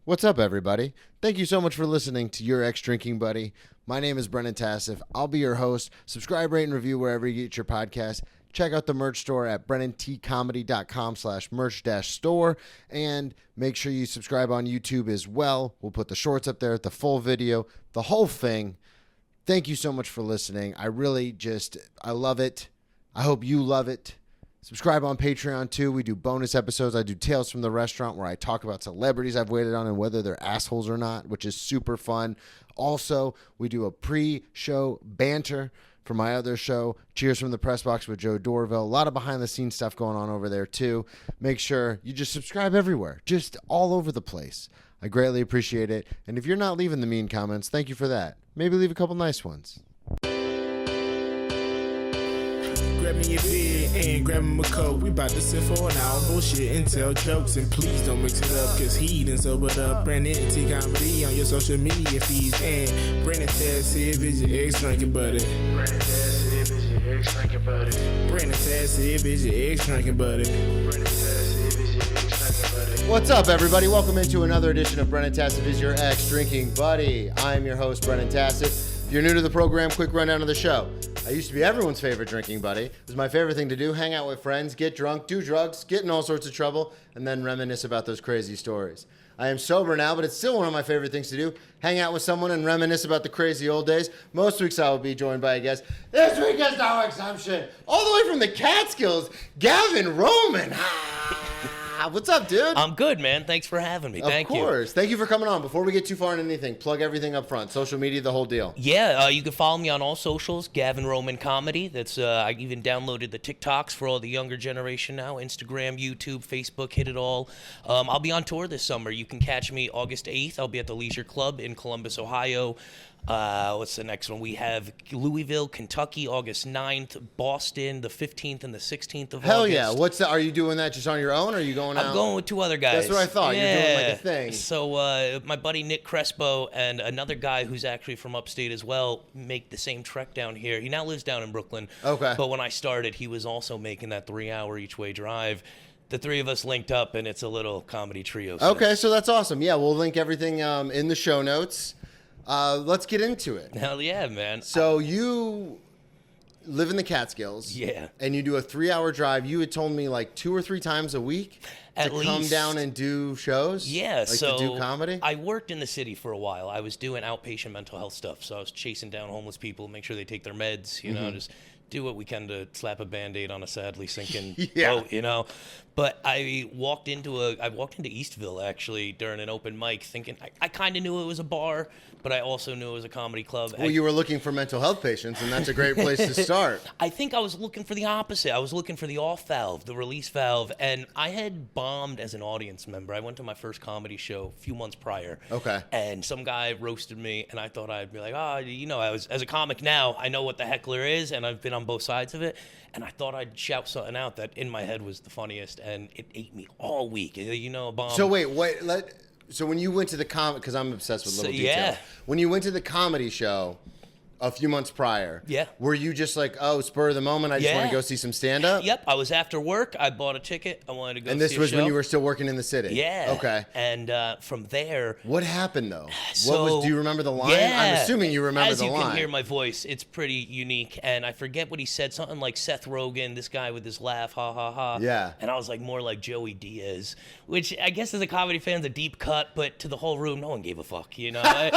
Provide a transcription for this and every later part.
What's up, everybody? Thank you so much for listening to Your Ex-Drinking Buddy. My name is Brennan Tassif. I'll be your host. Subscribe, rate, and review wherever you get your podcast. Check out the merch store at brennantcomedy.com/merch-store. And make sure you subscribe on YouTube as well. We'll put the shorts up there, the full video, the whole thing. Thank you so much for listening. I love it. I hope you love it. Subscribe on Patreon, too. We do bonus episodes. I do Tales from the Restaurant, where I talk about celebrities I've waited on and whether they're assholes or not, which is super fun. Also, we do a pre-show banter for my other show, Cheers from the Press Box with Joe Dorville. A lot of behind-the-scenes stuff going on over there, too. Make sure you just subscribe everywhere, just all over the place. I greatly appreciate it. And if you're not leaving the mean comments, thank you for that. Maybe leave a couple nice ones. Grab me your beer and grab me a coke. We bout to sit for an hour, bullshit and tell jokes. And please don't mix it up, cause he done sobered up. Brennan T Comedy on your social media feeds. And Brennan Tassif is your ex-drinking buddy. Brennan Tassif is your ex-drinking buddy. Brennan Tassif is your ex-drinking buddy. Brennan Tassif is your ex-drinking buddy. What's up, everybody? Welcome into another edition of Brennan Tassif is Your Ex-Drinking Buddy. I'm your host, Brennan Tassif. If you're new to the program, quick rundown of the show. I used to be everyone's favorite drinking buddy. It was my favorite thing to do, hang out with friends, get drunk, do drugs, get in all sorts of trouble, and then reminisce about those crazy stories. I am sober now, but it's still one of my favorite things to do, hang out with someone and reminisce about the crazy old days. Most weeks I will be joined by a guest. This week is no exception. All the way from the Catskills, Gavin Roman. What's up, dude? I'm good, man. Thanks for having me. Thank you. Of course. Thank you for coming on. Before we get too far into anything, plug everything up front. Social media, the whole deal. Yeah, you can follow me on all socials, Gavin Roman Comedy. That's I even downloaded the TikToks for all the younger generation now. Instagram, YouTube, Facebook, hit it all. I'll be on tour this summer. You can catch me August 8th. I'll be at the Leisure Club in Columbus, Ohio. What's the next one? We have Louisville, Kentucky, August 9th, Boston, the 15th and the 16th of Hell August. yeah. What's that? Are you doing that just on your own, or are you going out? I'm going with two other guys. That's what I thought. Yeah. You're doing like a thing. So my buddy Nick Crespo and another guy who's actually from upstate as well make the same trek down here. He now lives down in Brooklyn. Okay. But when I started, he was also making that 3-hour each way drive. The three of us linked up, and it's a little comedy trio. Okay, so that's awesome. Yeah, we'll link everything in the show notes. Let's get into it. Hell yeah, man. So you live in the Catskills. Yeah. And you do a 3-hour drive. You had told me like 2 or 3 times a week At to come least. down and do shows? Yeah, Like so to do comedy? I worked in the city for a while. I was doing outpatient mental health stuff. So I was chasing down homeless people, make sure they take their meds, you know, just do what we can to slap a Band-Aid on a sadly sinking boat, you know. But I walked into Eastville actually during an open mic thinking I kind of knew it was a bar, but I also knew it was a comedy club. Well, you were looking for mental health patients, and that's a great place to start. I think I was looking for the opposite. I was looking for the off valve, the release valve, and I had bombed as an audience member. I went to my first comedy show a few months prior. Okay. And some guy roasted me, and I thought I'd be like, as a comic now, I know what the heckler is, and I've been on both sides of it. And I thought I'd shout something out that in my head was the funniest, and it ate me all week. You know, a bomb. So wait. So when you went to the comedy, because I'm obsessed with little details. Yeah. When you went to the comedy show a few months prior, Yeah. were you just like, oh, spur of the moment, I just want to go see some stand-up? Yep, I was after work. I bought a ticket. I wanted to go see a And this was show. when you were still working in the city? Yeah. Okay. And from there... What happened, though? So, do you remember the line? Yeah. I'm assuming you remember the line. As you can hear my voice, it's pretty unique. And I forget what he said. Something like Seth Rogen, this guy with his laugh, ha, ha, ha. Yeah. And I was like more like Joey Diaz, which I guess as a comedy fan's a deep cut, but to the whole room, no one gave a fuck, you know?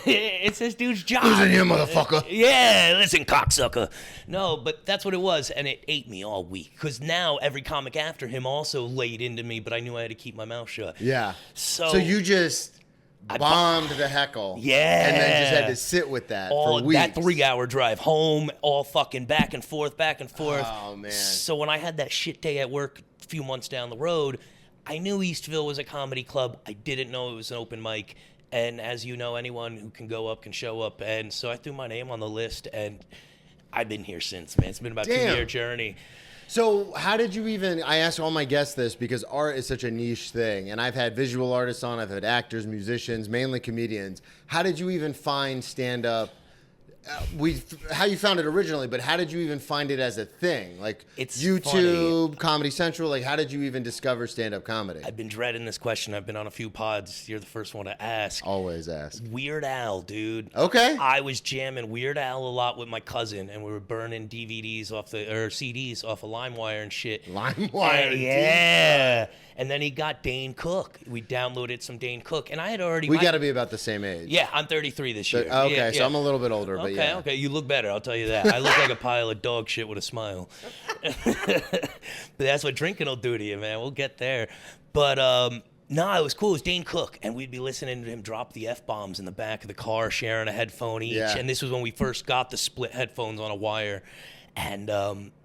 It's this dude's job. Listen here, motherfucker. Yeah, listen, cocksucker. No, but that's what it was, and it ate me all week. Because now every comic after him also laid into me, but I knew I had to keep my mouth shut. Yeah. So you just bombed the heckle. Yeah. And then just had to sit with that all for weeks. that 3-hour drive home, all fucking back and forth. Oh, man. So when I had that shit day at work a few months down the road, I knew Eastville was a comedy club. I didn't know it was an open mic. And as you know, anyone who can go up can show up. And so I threw my name on the list, and I've been here since, man. It's been about a 2-year journey. So how did you even, I ask all my guests this because art is such a niche thing, and I've had visual artists on, I've had actors, musicians, mainly comedians. How did you even find stand-up how you found it originally, but how did you even find it as a thing? Like It's YouTube, funny. Comedy Central. Like, how did you even discover stand-up comedy? I've been dreading this question. I've been on a few pods. You're the first one to ask. Always ask. Weird Al, dude. Okay. I was jamming Weird Al a lot with my cousin, and we were burning CDs off of LimeWire and shit. LimeWire. Yeah. And then he got Dane Cook. We downloaded some Dane Cook, and I had already. We got to be about the same age. Yeah, I'm 33 this year. Okay, so yeah. I'm a little bit older, but yeah. Okay, you look better. I'll tell you that. I look like a pile of dog shit with a smile. But that's what drinking will do to you, man. We'll get there. But no, it was cool. It was Dane Cook, and we'd be listening to him drop the F-bombs in the back of the car, sharing a headphone each. Yeah. And this was when we first got the split headphones on a wire. And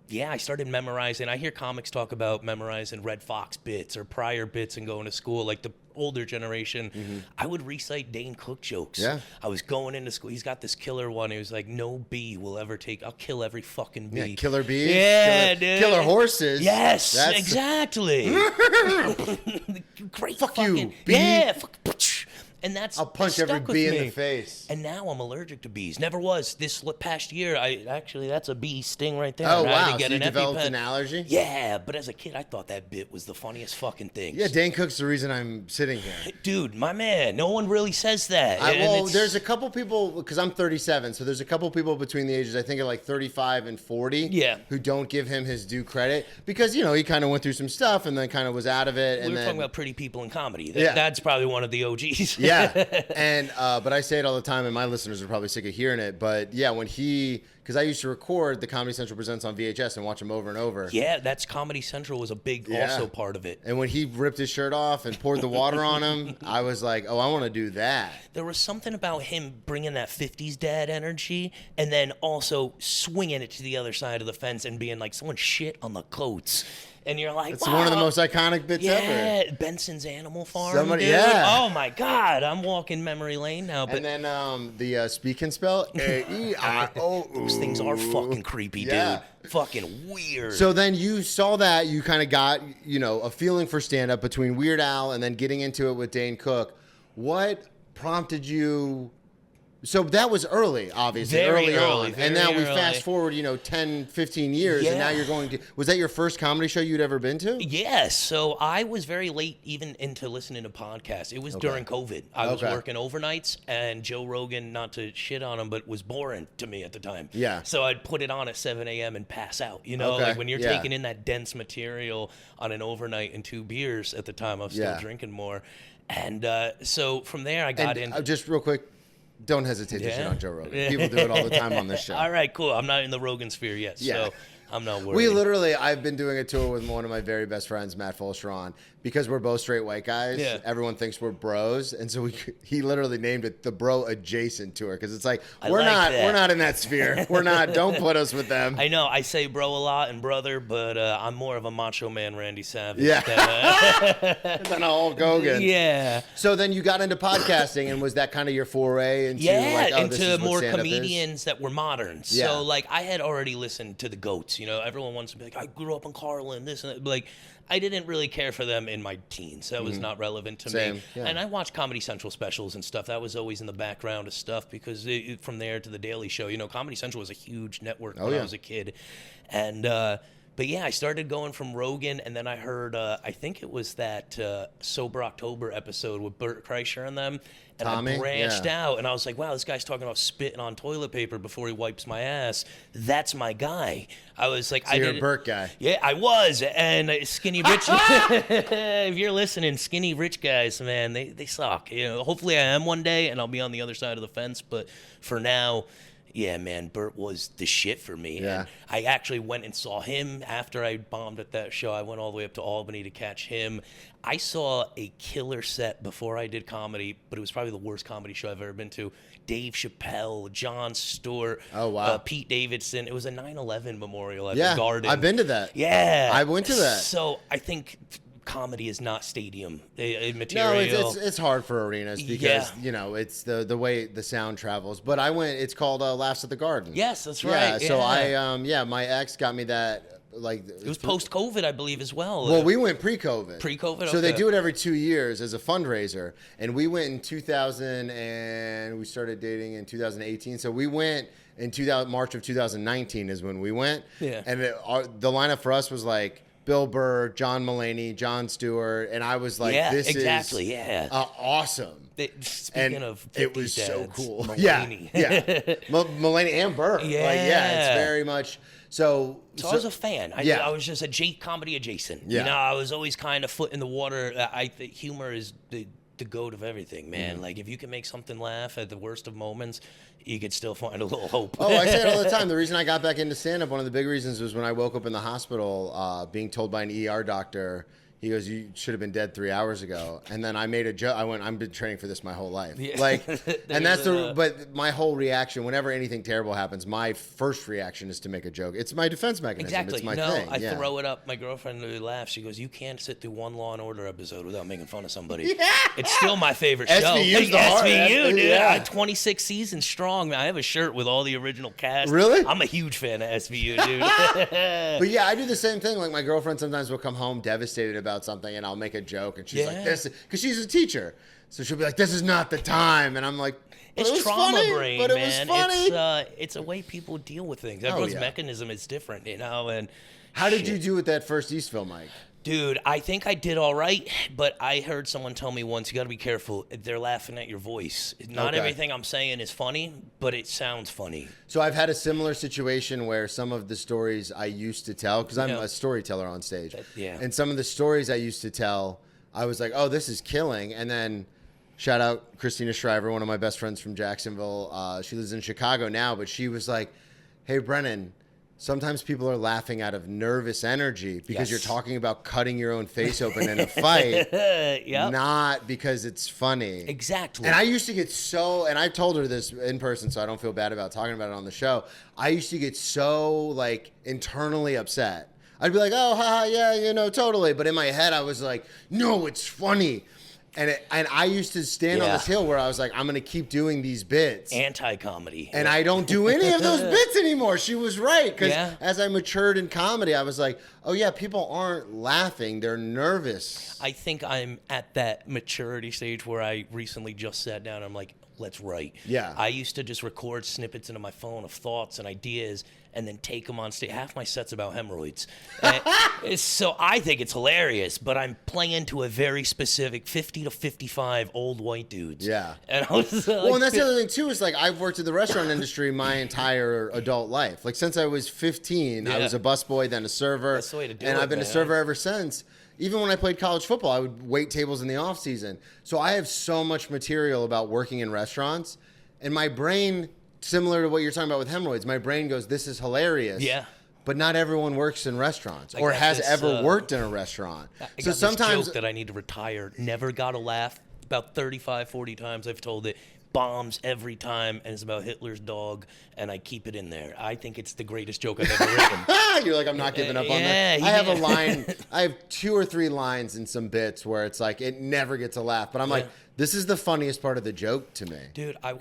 yeah, I started memorizing. I hear comics talk about memorizing Red Fox bits or prior bits and going to school, like the older generation. I would recite Dane Cook jokes. Yeah. I was going into school. He's got this killer one. He was like, no bee will ever take, I'll kill every fucking bee. Yeah, killer bees. Yeah, killer, dude. Killer horses. Yes, That's- exactly. Great Fuck fucking, you, bee. yeah. And that's I'll punch that every stuck with bee in me. the face. And now I'm allergic to bees. Never was. This past year, that's a bee sting right there. Oh, And I had wow. to get So you an developed EpiPen. an allergy? Yeah, but as a kid, I thought that bit was the funniest fucking thing. Yeah, Dane Cook's the reason I'm sitting here. Dude, my man, no one really says that. And Well, it's- there's a couple people, because I'm 37, so there's a couple people between the ages, I think, of like 35 and 40, Yeah. who don't give him his due credit because, you know, he kind of went through some stuff and then kind of was out of it. we And were then, talking about pretty people in comedy. Yeah. That's probably one of the OGs. yeah. And, but I say it all the time, and my listeners are probably sick of hearing it. But yeah, because I used to record the Comedy Central Presents on VHS and watch them over and over. Yeah, that's Comedy Central was a big also part of it. And when he ripped his shirt off and poured the water on him, I was like, oh, I want to do that. There was something about him bringing that 50s dad energy and then also swinging it to the other side of the fence and being like, someone shit on the coats. And you're like, It's wow. one of the most iconic bits ever. Yeah, Benson's Animal Farm, Somebody- dude. yeah. Oh, my God. I'm walking memory lane now. But And then the speak and spell, A-E-I-O. those things are fucking creepy, Yeah. dude. Fucking weird. So then you saw that, you kind of got, you know, a feeling for stand-up between Weird Al and then getting into it with Dane Cook. What prompted you... So that was early, obviously, Very early on. very And now we early. fast forward, 10, 15 years, and now Yeah. you're going to... Was that your first comedy show you'd ever been to? Yes, so I was very late even into listening to podcasts. It was during COVID. I was Okay. working overnights, and Joe Rogan, not to shit on him, but was boring to me at the time. Yeah. So I'd put it on at 7 a.m. and pass out. You know, Okay, like when you're yeah. taking in that dense material on an overnight and 2 beers at the time, I was still Yeah. drinking more. And so from there, I got And in. just real quick, don't hesitate to shit on Joe Rogan. People do it all the time on this show. All right, cool. I'm not in the Rogan sphere yet, Yeah. so I'm not worried. I've been doing a tour with one of my very best friends, Matt Fulcheron, because we're both straight white guys. Yeah. Everyone thinks we're bros, and so he literally named it the Bro Adjacent Tour because it's like I we're like not that. in that sphere. We're not. Don't put us with them. I know I say bro a lot and brother, but I'm more of a macho man, Randy Savage. Yeah. than, Then a Hulk Hogan. yeah. So then you got into podcasting, and was that kind of your foray into Yeah, like, oh, this is into what more stand-up is? comedians that were modern. Yeah. So, like, I had already listened to the GOATs. You know, everyone wants to be like, I grew up in Carlin, this and that. But, like, I didn't really care for them in my teens. That was not relevant to Same, me. yeah. And I watched Comedy Central specials and stuff. That was always in the background of stuff because from there to The Daily Show, you know, Comedy Central was a huge network when yeah. I was a kid. And, but yeah, I started going from Rogan, and then I heard, I think it was that Sober October episode with Bert Kreischer and them. And Tommy? I branched Yeah. out, and I was like, wow, this guy's talking about spitting on toilet paper before he wipes my ass. That's my guy. I was like, So you're a Burt guy. Yeah, I was. And skinny rich, if you're listening, skinny rich guys, man, they suck. You know, hopefully I am one day, and I'll be on the other side of the fence. But for now, yeah, man, Bert was the shit for me. Yeah. And I actually went and saw him after I bombed at that show. I went all the way up to Albany to catch him. I saw a killer set before I did comedy, but it was probably the worst comedy show I've ever been to. Dave Chappelle, Jon Stewart, Oh, wow. Pete Davidson. It was a 9/11 memorial at Yeah, the Garden. I've been to that. Yeah. I went to that. So I think comedy is not stadium No, material. it's hard for arenas because it's the way the sound travels. But I went. It's called Laughs at the Garden. Yes, that's Yeah. right. So yeah. my ex got me that. Like It was post-COVID, I believe, as well. Well, we went pre-COVID. Pre-COVID? So they Okay. do it every 2 years as a fundraiser, and we went in 2000, and we started dating in 2018. So we went in March of 2019 is when we went. Yeah. And the lineup for us was like Bill Burr, John Mulaney, Jon Stewart, and I was like, Yeah, "This exactly, is awesome." Speaking And of 50s it was so dads, cool. Mulaney. Yeah. Mulaney and Burr. Yeah. Like, yeah, it's very much so. So I was a fan. Yeah. I was just comedy adjacent. Yeah. You know, I was always kind of foot in the water. I think humor is the goat of everything, man. Mm-hmm. Like, if you can make something laugh at the worst of moments, you could still find a little hope. Oh, I say it all the time. The reason I got back into stand-up, one of the big reasons was when I woke up in the hospital being told by an ER doctor, he goes, "You should have been dead 3 hours ago." And then I made a joke. I went, "I've been training for this my whole life." Yeah. Like, and that's but my whole reaction, whenever anything terrible happens, my first reaction is to make a joke. It's my defense mechanism. Exactly. It's my no, thing. I Yeah. throw it up. My girlfriend really laughs. She goes, "You can't sit through one Law and Order episode without making fun of somebody." Yeah. It's still my favorite show. SVU's the heart. SVU, dude. Yeah. 26 seasons strong. Man, I have a shirt with all the original cast. Really? I'm a huge fan of SVU, dude. But yeah, I do the same thing. Like my girlfriend sometimes will come home devastated about something, and I'll make a joke, and she's like, Yeah. "This," because she's a teacher, so she'll be like, "This is not the time," and I'm like, "But It's it was trauma funny, brain, but it man. was funny." It's a way people deal with things. Everyone's yeah. mechanism is different, you know. And How did you do with that first Eastville mic? dude, I think I did all right, but I heard someone tell me once, you got to be careful. They're laughing at your voice. Not Okay. everything I'm saying is funny, but it sounds funny. So I've had a similar situation where some of the stories I used to tell, because I'm Yeah. a storyteller on stage, yeah. and some of the stories I used to tell, I was like, "Oh, this is killing," and then. Shout out Christina Shriver, one of my best friends from Jacksonville. She lives in Chicago now, but she was like, "Hey, Brennan, sometimes people are laughing out of nervous energy because Yes. you're talking about cutting your own face open in a fight, Yep. not because it's funny." Exactly. And I used to get so, and I've told her this in person, so I don't feel bad about talking about it on the show. I used to get so like internally upset. I'd be like, "Oh, haha, yeah, you know, totally." But in my head, I was like, "No, it's funny." And I used to stand on Yeah. this hill where I was like, "I'm going to keep doing these bits." Anti-comedy. And I don't do any of those bits anymore. She was right. Because Yeah. as I matured in comedy, I was like, "Oh, yeah, people aren't laughing. They're nervous." I think I'm at that maturity stage where I recently just sat down and I'm like, let's write. Yeah. I used to just record snippets into my phone of thoughts and ideas and then take them on stage. Half my set's about hemorrhoids. So I think it's hilarious, but I'm playing to a very specific 50 to 55 old white dudes. Yeah. And I was like, Well, and that's the other thing too is like I've worked in the restaurant industry my entire adult life. Like since I was 15, I Yeah. was a busboy, then a server, That's the way to do and it, I've been a man. server ever since. Even when I played college football, I would wait tables in the off season. So I have so much material about working in restaurants, and my brain, similar to what you're talking about with hemorrhoids, my brain goes, "This is hilarious." Yeah. But not everyone works in restaurants or got has this, ever worked in a restaurant. I So got sometimes this joke that I need to retire. Never got a laugh. About 35, 40 times I've told it. Bombs every time, and it's about Hitler's dog, and I keep it in there. I think it's the greatest joke I've ever written. You're like, "I'm not giving up on Yeah, that." I have a yeah. line. I have 2 or 3 lines in some bits where it's like it never gets a laugh, but I'm like, this is the funniest part of the joke to me. Dude, I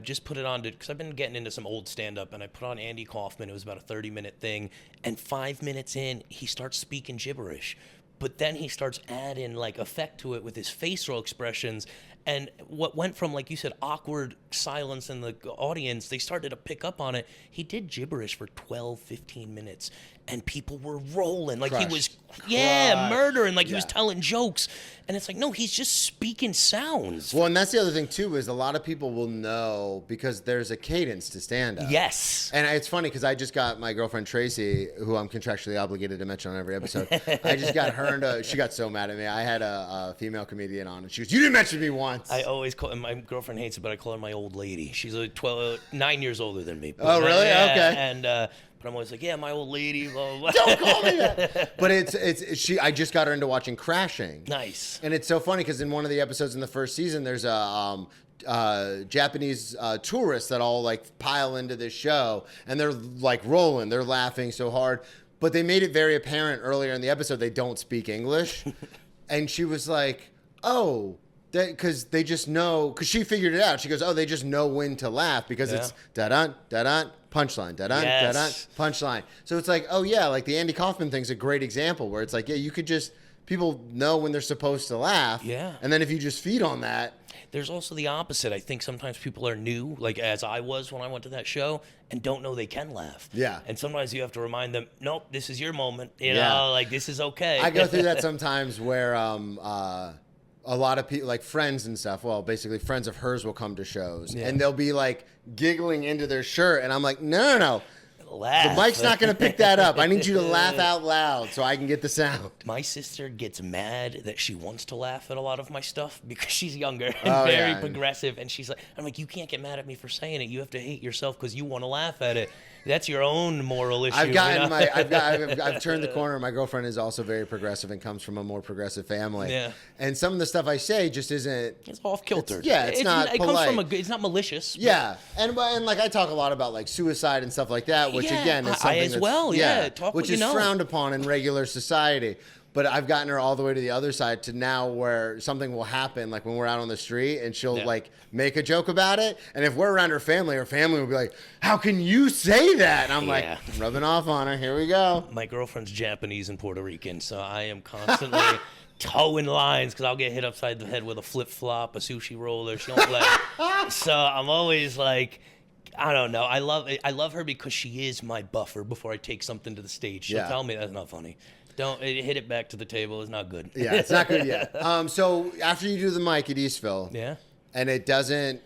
just put it on because I've been getting into some old stand-up, and I put on Andy Kaufman. It was about a 30-minute thing, and 5 minutes in, he starts speaking gibberish. But then he starts adding like effect to it with his facial expressions. And what went from, like you said, awkward silence in the audience, they started to pick up on it. He did gibberish for 12, 15 minutes, and people were rolling. Like he was, murdering, like he was telling jokes. And it's like, no, he's just speaking sounds. Well, and that's the other thing too is a lot of people will know because there's a cadence to stand up. Yes. And it's funny because I just got my girlfriend Tracy, who I'm contractually obligated to mention on every episode. I just got her into. She got so mad at me. I had a female comedian on, and she goes, "You didn't mention me once." I always call my girlfriend hates it, but I call her my old lady. She's like 9 years older than me. Oh, really? Yeah, Okay. And but I'm always like, yeah, my old lady. Blah, blah, blah. Don't call me that. But I just got her into watching Crashing. Nice. And it's so funny because in one of the episodes in the first season, there's a Japanese tourists that all like pile into this show, and they're like rolling, they're laughing so hard. But they made it very apparent earlier in the episode they don't speak English, and she was like, "Oh." Because they just know, because she figured it out. She goes, "Oh, they just know when to laugh because it's da-dun, da-dun, punchline, da-dun, da-dun, punchline." So it's like, oh yeah, like the Andy Kaufman thing's a great example where it's like, yeah, you could just people know when they're supposed to laugh. Yeah. And then if you just feed on that. There's also the opposite. I think sometimes people are new, like as I was when I went to that show, and don't know they can laugh. Yeah. And sometimes you have to remind them, nope, this is your moment. You Yeah. know, like this is okay. I go through that sometimes where a lot of people, like friends and stuff, well, basically friends of hers will come to shows, Yeah. and they'll be like giggling into their shirt, and I'm like, no. Laugh. The mic's not going to pick that up. I need you to laugh out loud so I can get the sound. My sister gets mad that she wants to laugh at a lot of my stuff because she's younger and Oh, very yeah. progressive. And she's like, I'm like, you can't get mad at me for saying it. You have to hate yourself because you want to laugh at it. That's your own moral issue. I've gotten you know? I've turned the corner. My girlfriend is also very progressive and comes from a more progressive family. Yeah. And some of the stuff I say just isn't. It's off kilter. It's not It polite. comes from it's not malicious. Yeah, and like I talk a lot about like suicide and stuff like that, which Yeah, again is I something as that's, well, yeah, talk which what you is know. frowned upon in regular society. But I've gotten her all the way to the other side to now where something will happen, like when we're out on the street, and she'll Yeah. like make a joke about it. And if we're around her family will be like, "How can you say that?" And I'm Yeah. like, rubbing off on her. Here we go. My girlfriend's Japanese and Puerto Rican, so I am constantly towing lines because I'll get hit upside the head with a flip flop, a sushi roller. She don't play. So I'm always like, I don't know. I love her because she is my buffer before I take something to the stage. She'll Yeah. tell me that's not funny. Don't hit it back to the table. It's not good. Yeah, it's not good yet. So after you do the mic at Eastville, Yeah. and it doesn't.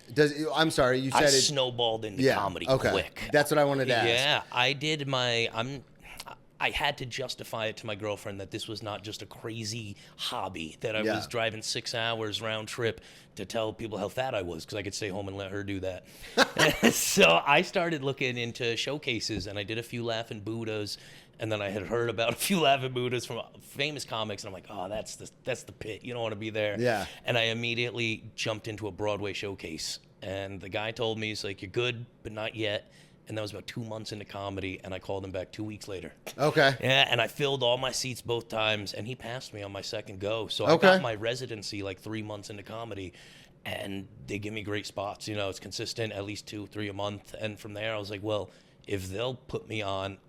I'm sorry, you I said it. snowballed into Yeah. comedy Okay. quick. That's what I wanted to ask. Yeah, I did I had to justify it to my girlfriend that this was not just a crazy hobby, that I Yeah. was driving 6 hours round trip to tell people how fat I was because I could stay home and let her do that. So I started looking into showcases, and I did a few Laughing Buddhas, and then I had heard about a few Laughing Buddhas from famous comics, and I'm like, oh, that's the pit. You don't want to be there. Yeah. And I immediately jumped into a Broadway showcase, and the guy told me, he's like, you're good, but not yet. And that was about 2 months into comedy, and I called him back 2 weeks later. Okay. Yeah, and I filled all my seats both times, and he passed me on my second go. So Okay. I got my residency like 3 months into comedy, and they give me great spots. You know, it's consistent, at least 2, 3 a month. And from there, I was like, well, if they'll put me on,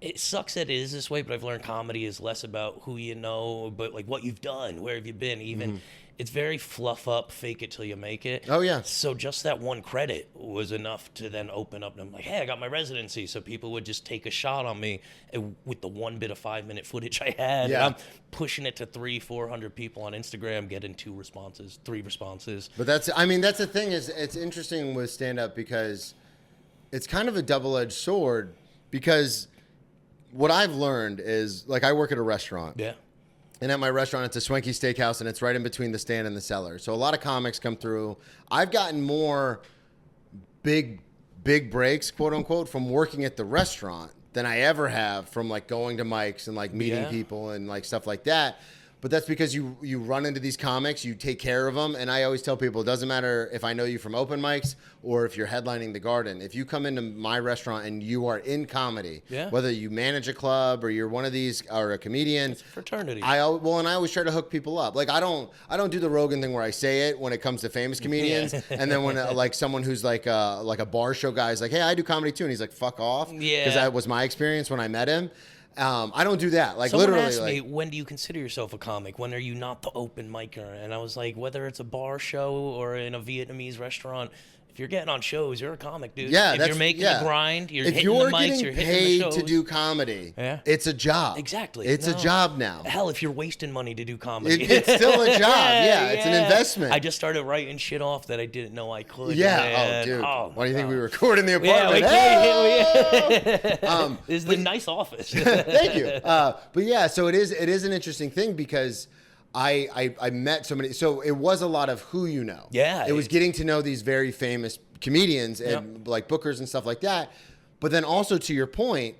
it sucks that it is this way, but I've learned comedy is less about who you know, but like what you've done, where have you been, even. It's very fluff up, fake it till you make it. Oh, yeah. So just that one credit was enough to then open up. And I'm like, hey, I got my residency. So people would just take a shot on me with the one bit of 5-minute footage I had. Yeah. And I'm pushing it to 300-400 people on Instagram, getting 3 responses. But that's the thing is it's interesting with stand up because it's kind of a double-edged sword because what I've learned is like I work at a restaurant. Yeah. And at my restaurant, it's a Swanky Steakhouse, and it's right in between the stand and the cellar. So a lot of comics come through. I've gotten more big breaks, quote unquote, from working at the restaurant than I ever have from like going to mics and like meeting Yeah. people and like stuff like that. But that's because you run into these comics, you take care of them. And I always tell people, it doesn't matter if I know you from open mics or if you're headlining the Garden. If you come into my restaurant and you are in comedy, Yeah. whether you manage a club or you're one of these or a comedian, It's a fraternity. and I always try to hook people up. Like I don't do the Rogan thing where I say it when it comes to famous comedians, and then when like someone who's like a bar show guy is like, hey, I do comedy too, and he's like, fuck off, Yeah. because that was my experience when I met him. I don't do that. Like Someone literally, asked me, like when do you consider yourself a comic? When are you not the open micer? And I was like, whether it's a bar show or in a Vietnamese restaurant, if you're getting on shows, you're a comic, dude. yeah, if you're making the grind, you're if hitting you're the mics, getting you're hitting paid the shows. to do comedy, Yeah. it's a job. Exactly. It's a No. job now. Hell, if you're wasting money to do comedy, It's still a job. Yeah, it's an Yeah. investment. I just started writing shit off that I didn't know I could. Yeah. man. Oh, dude. Oh, Why do you think God. we record in the Yeah, apartment? we Hey! This is a nice office. Thank you. But yeah, so it is an interesting thing because I met so many. So it was a lot of who you know. Yeah. It was getting to know these very famous comedians and like bookers and stuff like that. But then also to your point,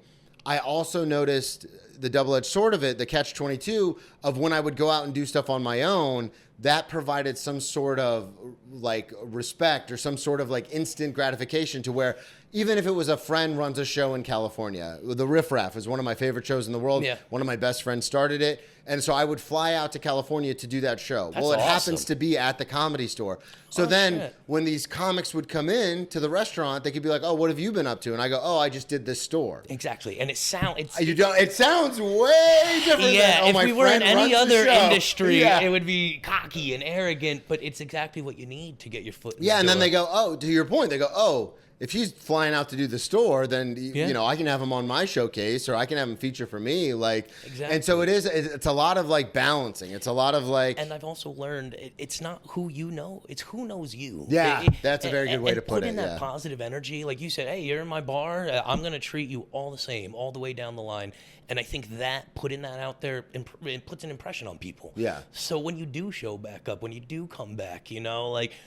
I also noticed the double-edged sword of it, the catch-22 of when I would go out and do stuff on my own, that provided some sort of like respect or some sort of like instant gratification to where even if it was a friend runs a show in California. The Riff Raff is one of my favorite shows in the world. Yeah. One of my best friends started it. And so I would fly out to California to do that show. That's well, it awesome. happens to be at the Comedy Store. So Shit. when these comics would come in to the restaurant, they could be like, "Oh, what have you been up to?" And I go, "Oh, I just did this store." Exactly. And it sounds... It sounds way different Yeah, than, "Oh, if my we were in friend runs any the other show." industry, Yeah. it would be cocky and arrogant, but it's exactly what you need to get your foot in the Yeah, and then door. they go, "Oh, to your point, they go, oh, if he's flying out to do the store, then I can have him on my showcase, or I can have him feature for me." Like, Exactly. And so it's a lot of like balancing. It's a lot of like, And I've also learned it's not who you know, it's who knows you. Yeah, that's a very good way to put put it, in that yeah. positive energy. Like you said, hey, you're in my bar. I'm going to treat you all the same, all the way down the line. And I think that putting that out there it puts an impression on people. Yeah. So when you do show back up, when you do come back,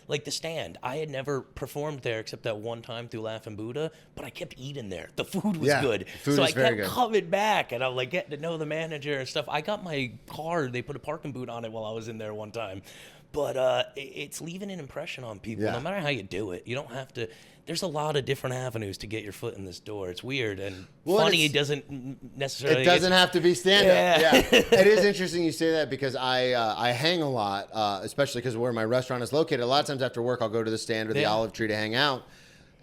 like the Stand, I had never performed there except that one time through Laughing Buddha, but I kept eating there. The food was Yeah, good. food so was I very kept good. coming back, and I'm like getting to know the manager and stuff. I got my card. They put a parking boot on it while I was in there one time. But it's leaving an impression on people, Yeah. no matter how you do it. You don't have to. There's a lot of different avenues to get your foot in this door. It's weird and funny. It doesn't necessarily. it doesn't have to be stand-up. Yeah. It is interesting you say that, because I hang a lot, especially because where my restaurant is located. A lot of times after work, I'll go to the Stand or the Yeah. Olive Tree to hang out.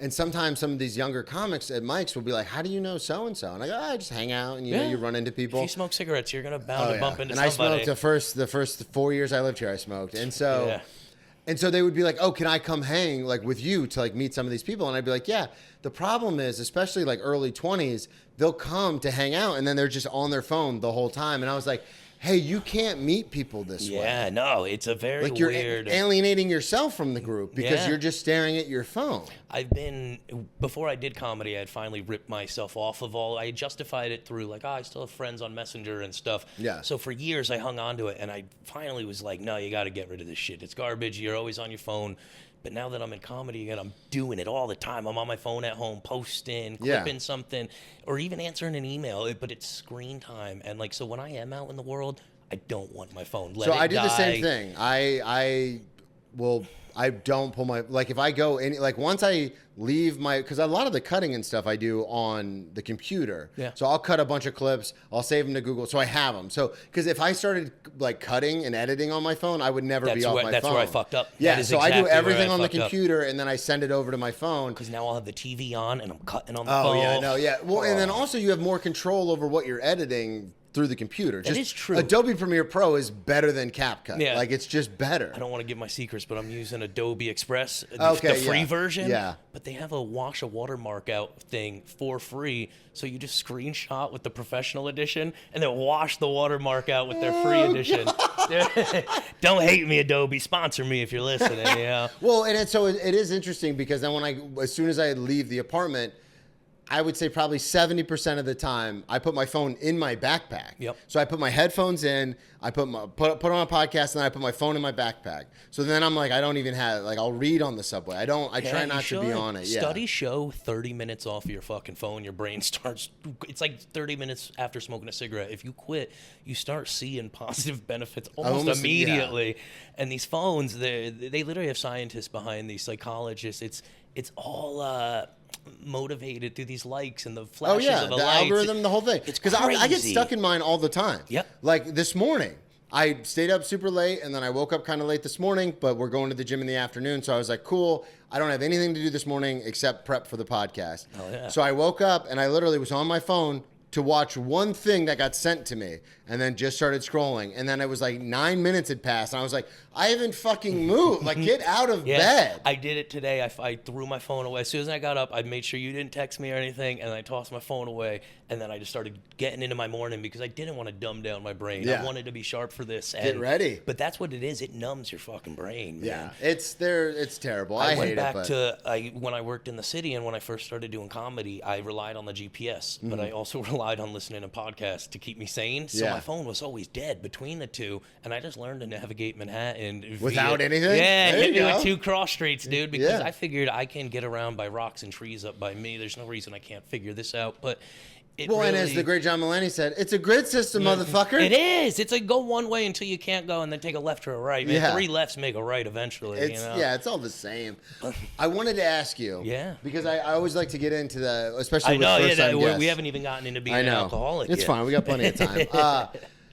And sometimes some of these younger comics at Mike's will be like, "How do you know so-and-so?" And I go, "I just hang out, and Yeah. you run into people." If you smoke cigarettes, you're gonna bound Oh, to bump into and somebody. I smoked the first 4 years I lived here. I smoked, and so Yeah. and so they would be like, "Oh, can I come hang like with you to like meet some of these people?" And I'd be like, "Yeah." The problem is, especially like early 20s, they'll come to hang out and then they're just on their phone the whole time. And I was like, "Hey, you can't meet people this way. Yeah, no, it's a very Like you're weird. alienating yourself from the group because Yeah. you're just staring at your phone." Before I did comedy, I had finally ripped myself off of all. I justified it through like, I still have friends on Messenger and stuff. Yeah. So for years I hung on to it, and I finally was like, no, you got to get rid of this shit. It's garbage. You're always on your phone. But now that I'm in comedy again, I'm doing it all the time. I'm on my phone at home, posting, Yeah. clipping something, or even answering an email. But it's screen time, and like, so when I am out in the world, I don't want my phone. Let So it I do the same die. thing. I don't pull my, like if I go any, like once I leave my, because a lot of the cutting and stuff I do on the computer. Yeah. So I'll cut a bunch of clips, I'll save them to Google, so I have them. So, because if I started like cutting and editing on my phone, I would never be off my phone. That's where I fucked up. Yeah, That is so I do exactly where everything I on the fucked up. computer and then I send it over to my phone. Because now I'll have the TV on and I'm cutting on the Oh phone. yeah, no, yeah. Well, and then also you have more control over what you're editing through the computer. That is true. Adobe Premiere Pro is better than CapCut. Yeah. Like it's just better. I don't want to give my secrets, but I'm using Adobe Express, Okay, the free yeah. version. Yeah. But they have a wash a watermark out thing for free. So you just screenshot with the professional edition and then wash the watermark out with their free edition. Don't hate me, Adobe. Sponsor me if you're listening. Yeah. Well, and it is interesting because then as soon as I leave the apartment, I would say probably 70% of the time I put my phone in my backpack. Yep. So I put my headphones in, I put on a podcast, and then I put my phone in my backpack. So then I'm like, I don't even have, like, I'll read on the subway. I try Yeah, not you to be should. on it. Yeah. Studies show 30 minutes off of your fucking phone, your brain starts. It's like 30 minutes after smoking a cigarette. If you quit, you start seeing positive benefits almost immediately. And these phones, they literally have scientists behind these, psychologists. It's all motivated through these likes and the Oh flashes yeah, of the the lights. algorithm, the whole thing. It's Because I get crazy. stuck in mine all the time. Yep. Like this morning, I stayed up super late, and then I woke up kind of late this morning. But we're going to the gym in the afternoon, so I was like, cool. I don't have anything to do this morning except prep for the podcast. Oh, yeah. So I woke up and I literally was on my phone to watch one thing that got sent to me, and then just started scrolling. And then it was like 9 minutes had passed, and I was like, I haven't fucking moved. Like, get out of bed. I did it today. I threw my phone away. As soon as I got up, I made sure you didn't text me or anything, and I tossed my phone away. And then I just started getting into my morning because I didn't want to dumb down my brain. Yeah. I wanted to be sharp for this. Get ready. But that's what it is. It numbs your fucking brain, man. Yeah, it's terrible. I went hate back it. to when I worked in the city and when I first started doing comedy, I relied on the GPS, but I also relied on listening to podcasts to keep me sane. So Yeah. my phone was always dead between the two, and I just learned to navigate Manhattan Without via, anything? Yeah, There hit you me go. with 2 cross streets, dude. Because Yeah. I figured I can get around by rocks and trees up by me. There's no reason I can't figure this out, but. Well, and as the great John Mulaney said, it's a grid system, motherfucker. It is. It's like go one way until you can't go, and then take a left or a right. Man, Yeah. 3 lefts make a right eventually. Yeah, it's all the same. I wanted to ask you. Yeah. Because I always like to get into the, especially I know. with first-time guests. We haven't even gotten into being I an know. alcoholic It's yet. fine. We got plenty of time.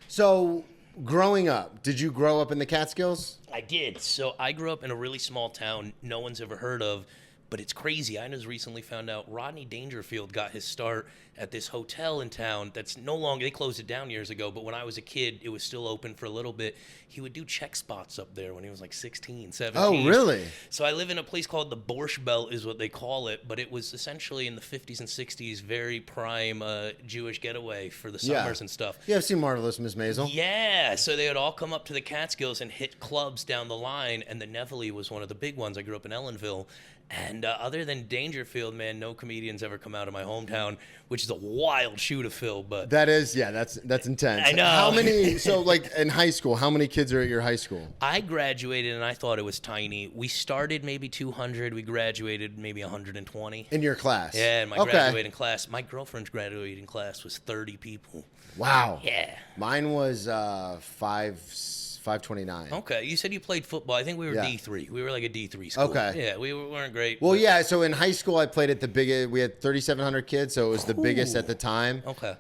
So, growing up, did you grow up in the Catskills? I did. So I grew up in a really small town no one's ever heard of, but it's crazy. I just recently found out Rodney Dangerfield got his start at this hotel in town that's no longer, they closed it down years ago, but when I was a kid, it was still open for a little bit. He would do check spots up there when he was like 16, 17. Oh, really? So I live in a place called the Borscht Belt is what they call it, but it was essentially in the 50s and 60s, very prime Jewish getaway for the summers and stuff. Yeah, I've seen Marvelous Miss Maisel. Yeah, so they would all come up to the Catskills and hit clubs down the line, and the Nevele was one of the big ones. I grew up in Ellenville, and other than Dangerfield, man, no comedians ever come out of my hometown, which is a wild shoe to fill, but... That is, yeah, that's intense. I know. How many, so like in high school, how many kids are at your high school? I graduated, and I thought it was tiny. We started maybe 200. We graduated maybe 120. In your class? Yeah, in my graduating class. My girlfriend's graduating class was 30 people. Wow. Yeah. Mine was 529. Okay, you said you played football. I think we were Yeah. D3. We were like a D3 school. Okay. Yeah, we weren't great. Well, but- yeah, so in high school, I played at the biggest, we had 3,700 kids, so it was the biggest at the time. Okay.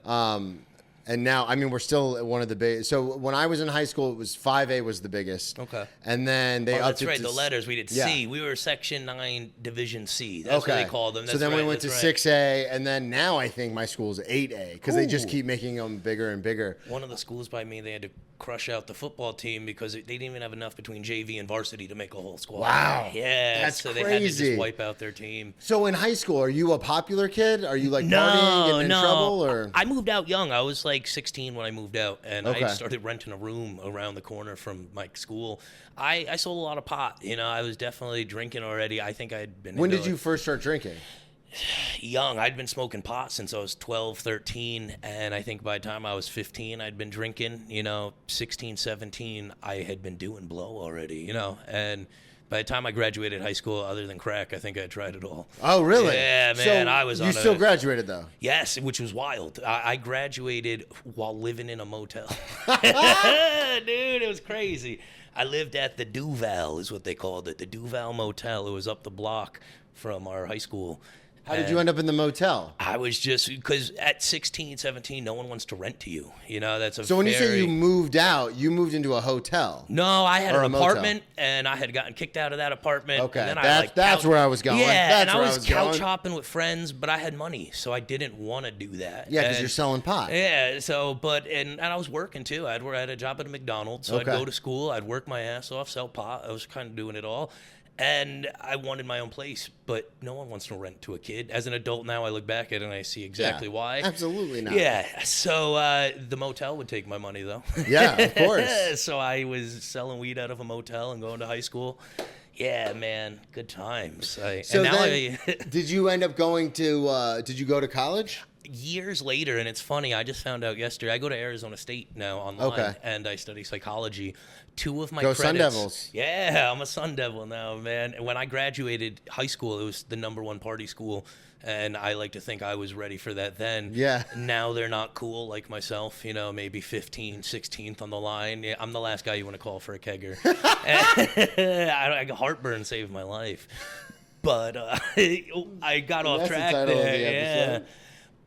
And now, I mean, we're still one of the biggest. So when I was in high school, it was 5A was the biggest. Okay. And then they Oh, upped that's it right. to The letters we did yeah. C. We were Section 9, Division C. That's what they called them. So That's then we right, went to that's right. 6A, and then now I think my school's 8A because they just Ooh. keep making them bigger and bigger. One of the schools by me, they had to crush out the football team because they didn't even have enough between JV and varsity to make a whole squad. Wow. Yeah. That's so they had to crazy. just wipe out their team. So in high school, are you a popular kid? Are you like No, partying and in no. trouble, or I moved out young. I was like 16 when I moved out, and Okay. I started renting a room around the corner from my school. I sold a lot of pot. You know, I was definitely drinking already. I think I'd been when into did you first start drinking? young. I'd been smoking pot since I was 12, 13, and I think by the time I was 15, I'd been drinking. You know, 16, 17, I had been doing blow already, you know, and by the time I graduated high school, other than crack, I think I tried it all. Oh, really? Yeah, man, So I was you on still a- graduated, though? Yes, which was wild. I graduated while living in a motel. Dude, it was crazy. I lived at the Duval, is what they called it, the Duval Motel. It was up the block from our high school. How did you end up in the motel? I was just, because at 16, 17, no one wants to rent to you. You know, that's a So when you say very- you moved out, you moved into a hotel. No, I had Or an a motel. apartment, and I had gotten kicked out of that apartment. Okay, and then that's where I was going. Yeah, That's and I where I was was couch going. hopping with friends, but I had money, so I didn't want to do that. Yeah, because And- you're selling pot. Yeah, so, but, and I was working too. I had a job at a McDonald's, so Okay. I'd go to school, I'd work my ass off, sell pot. I was kind of doing it all. And I wanted my own place, but no one wants to rent to a kid. As an adult now, I look back at it and I see exactly Yeah, why. absolutely not. Yeah, so the motel would take my money, though. Yeah, of course. So I was selling weed out of a motel and going to high school. Yeah, man, good times. So and now then, did you end up going to, did you go to college? years later, and it's funny, I just found out yesterday, I go to Arizona State now online, Okay. and I study psychology. Two of my Go Sun credits, Devils. Yeah, I'm a Sun Devil now, man. And when I graduated high school, it was the #1 party school, and I like to think I was ready for that then. Yeah. Now they're not cool like myself, you know, maybe 15th, 16th on the line. Yeah, I'm the last guy you want to call for a kegger. Heartburn saved my life. But I got off That's the track title of there. the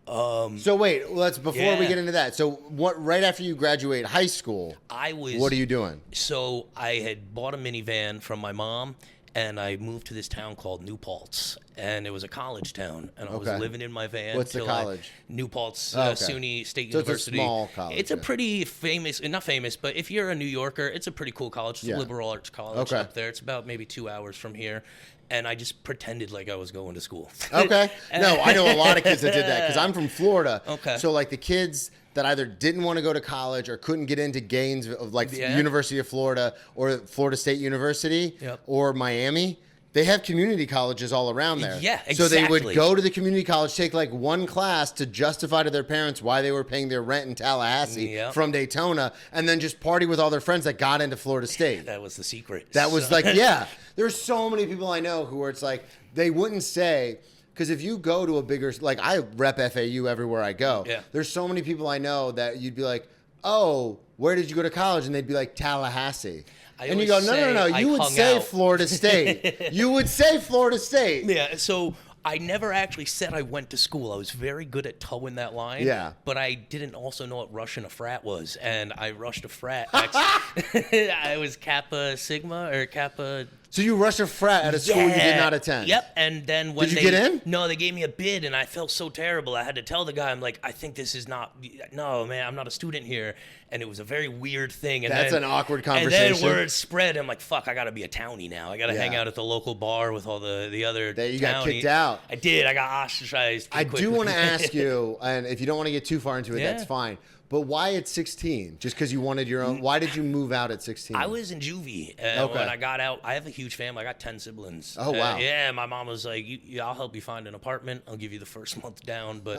episode. So wait, let's before we Yeah. get into that. So what? Right after you graduate high school, I was. what are you doing? So I had bought a minivan from my mom, and I moved to this town called New Paltz, and it was a college town, and I was Okay. living in my van. What's the till college? New Paltz, Okay. SUNY State So it's a University. small college, It's a yeah. pretty famous, not famous, but if you're a New Yorker, it's a pretty cool college. It's Yeah. a liberal arts college Okay. up there. It's about maybe 2 hours from here. And I just pretended like I was going to school. Okay. No, I know a lot of kids that did that because I'm from Florida. Okay. So like the kids that either didn't want to go to college or couldn't get into Gainesville, like Yeah. University of Florida or Florida State University Yep. or Miami. They have community colleges all around there. Yeah, So they would exactly. go to the community college, take like one class to justify to their parents why they were paying their rent in Tallahassee Yep. from Daytona, and then just party with all their friends that got into Florida State. That was the secret. That was So- like, yeah. There's so many people I know who are, it's like, they wouldn't say, Because if you go to a bigger, like I rep FAU everywhere I go. Yeah. There's so many people I know that you'd be like, oh, where did you go to college? And they'd be like, Tallahassee. And you go, no. You would say Florida State. You would say Florida State. Yeah, so I never actually said I went to school. I was very good at towing that line. Yeah. But I didn't also know what Russian a frat was. And I rushed a frat. I was Kappa Sigma or Kappa. So you rushed a frat at a school you did not attend. Yep. And then when did you get in? No, they gave me a bid, and I felt so terrible. I had to tell the guy, I'm like, I think this is not. No, man, I'm not a student here. And it was a very weird thing. And That's an awkward conversation. And then word spread. I'm like, fuck, I got to be a townie now. I got to hang out at the local bar with all the other. That you got kicked out. I did. I got ostracized. I do want to ask you, and if you don't want to get too far into it, that's fine. But why at 16? Just because you wanted your own? Why did you move out at 16? I was in juvie when I got out. I have a huge family. I got 10 siblings. Oh, wow. Yeah, my mom was like, I'll help you find an apartment. I'll give you the first month down. But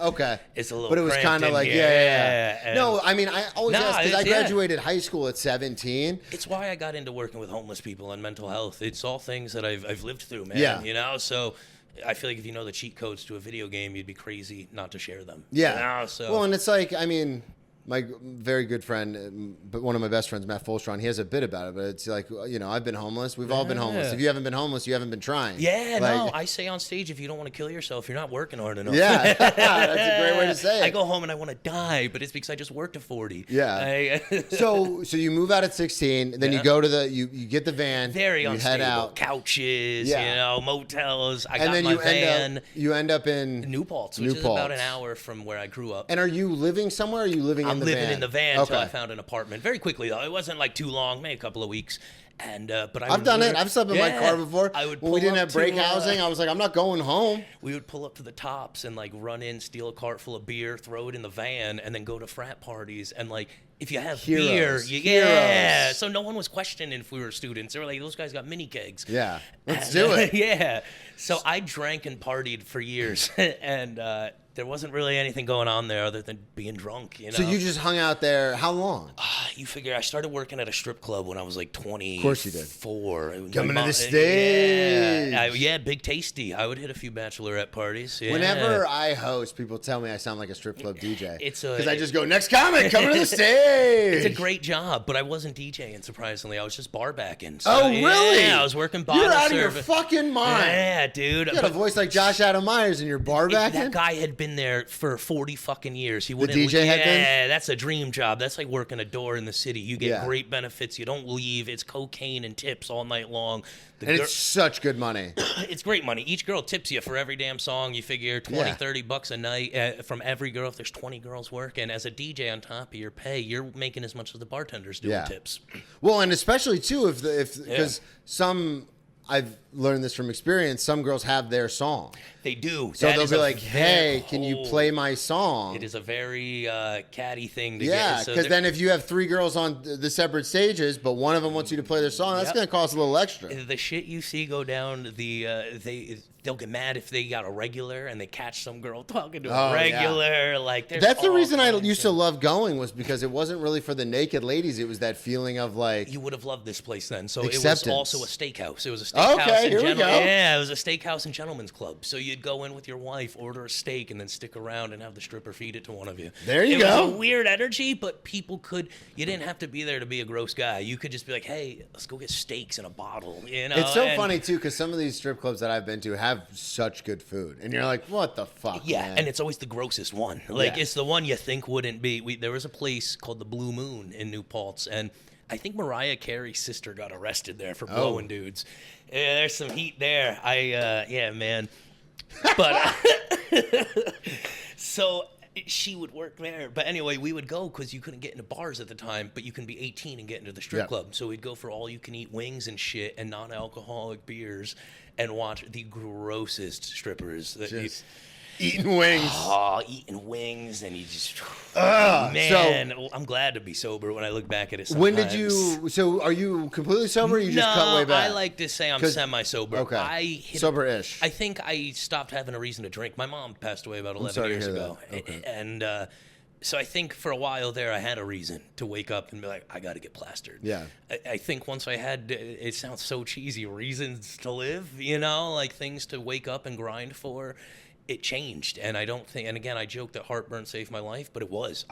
it's a little. But it was kind of like, No, I mean, I always ask because I graduated high school at 17. It's why I got into working with homeless people and mental health. It's all things that I've lived through, man. Yeah. You know, so. I feel like if you know the cheat codes to a video game, you'd be crazy not to share them. Yeah. You know, so. Well, and it's like, I mean, my very good friend, but one of my best friends, Matt Fulstron, he has a bit about it, but it's like, you know, I've been homeless. We've all been homeless. If you haven't been homeless, you haven't been trying. Yeah, like, no, I say on stage, if you don't want to kill yourself, you're not working hard enough. Yeah, that's a great way to say it. I go home and I want to die, but it's because I just worked at 40. Yeah. So you move out at 16, then you go to you get the van. Very unstable. You head out. Couches, you know, motels. I got then my van. You end up in New Paltz, which is about an hour from where I grew up. And are you living somewhere? Or are you living in the van? I'm living in the van until I found an apartment. Very quickly, though. It wasn't like too long, maybe a couple of weeks. And but I've done it. I've slept in my car before. When we didn't have break housing, I was like, I'm not going home. We would pull up to the Tops and like run in, steal a cart full of beer, throw it in the van, and then go to frat parties. And like, if you have beer, so no one was questioning if we were students. They were like, those guys got mini kegs. Yeah, let's do it. Yeah. So I drank and partied for years, and there wasn't really anything going on there other than being drunk, you know? So you just hung out there how long? You figure I started working at a strip club when I was like 24. Of course you did. Coming to the stage. Yeah, Big Tasty. I would hit a few bachelorette parties. Yeah. Whenever I host, people tell me I sound like a strip club DJ. Because I just go, next comic, coming to the stage. It's a great job, but I wasn't DJing, surprisingly. I was just bar backing. So, oh, really? Yeah, I was working bottle You're out service. of your fucking mind. Yeah, dude. You got a voice like Josh Adam Myers and you're bar backing? That guy had been there for 40 fucking years. He wouldn't DJ leave. had been? Yeah, that's a dream job. That's like working a door in the city. You get great benefits. You don't leave. It's cocaine and tips all night long. It's such good money. It's great money. Each girl tips you for every damn song. You figure 20, 30 bucks a night from every girl. If there's 20 girls working, as a DJ on top of your pay, you're making as much as the bartenders do in tips. Well, and especially too because some, I've learned this from experience, some girls have their song. They do. So they'll be like, hey, can you play my song? It is a very catty thing to get. Yeah, because then if you have 3 girls on the separate stages, but one of them wants you to play their song, that's going to cost a little extra. The shit you see go down, they'll get mad if they got a regular and they catch some girl talking to a regular. Yeah. Like that's the reason I used to love going, was because it wasn't really for the naked ladies. It was that feeling of like, you would have loved this place then. So acceptance. It was also a steakhouse. It was a steakhouse. Okay, here we go. Yeah, it was a steakhouse and gentleman's club. So you'd go in with your wife, order a steak, and then stick around and have the stripper feed it to one of you. There you go. It was a weird energy, but people could. You didn't have to be there to be a gross guy. You could just be like, hey, let's go get steaks in a bottle. You know. It's so funny too, because some of these strip clubs that I've been to have such good food, and you're like, what the fuck? Yeah, man? And it's always the grossest one. Like it's the one you think wouldn't be. There was a place called the Blue Moon in New Paltz, and I think Mariah Carey's sister got arrested there for blowing dudes. Yeah, there's some heat there. Yeah, man. But so she would work there. But anyway, we would go because you couldn't get into bars at the time, but you can be 18 and get into the strip club. So we'd go for all you can eat wings and shit and non-alcoholic beers and watch the grossest strippers that eating wings. Oh, eating wings, and you just man. So, I'm glad to be sober when I look back at it. Sometimes. When did you? So, are you completely sober? Or you just cut way back. I like to say I'm semi-sober. Okay, sober-ish. I think I stopped having a reason to drink. My mom passed away about 11 years ago, and so I think for a while there, I had a reason to wake up and be like, I got to get plastered. Yeah. I think once I had, it sounds so cheesy, reasons to live, you know, like things to wake up and grind for. it changed. And I don't think, and again, I joke that Heartburn saved my life, but it was.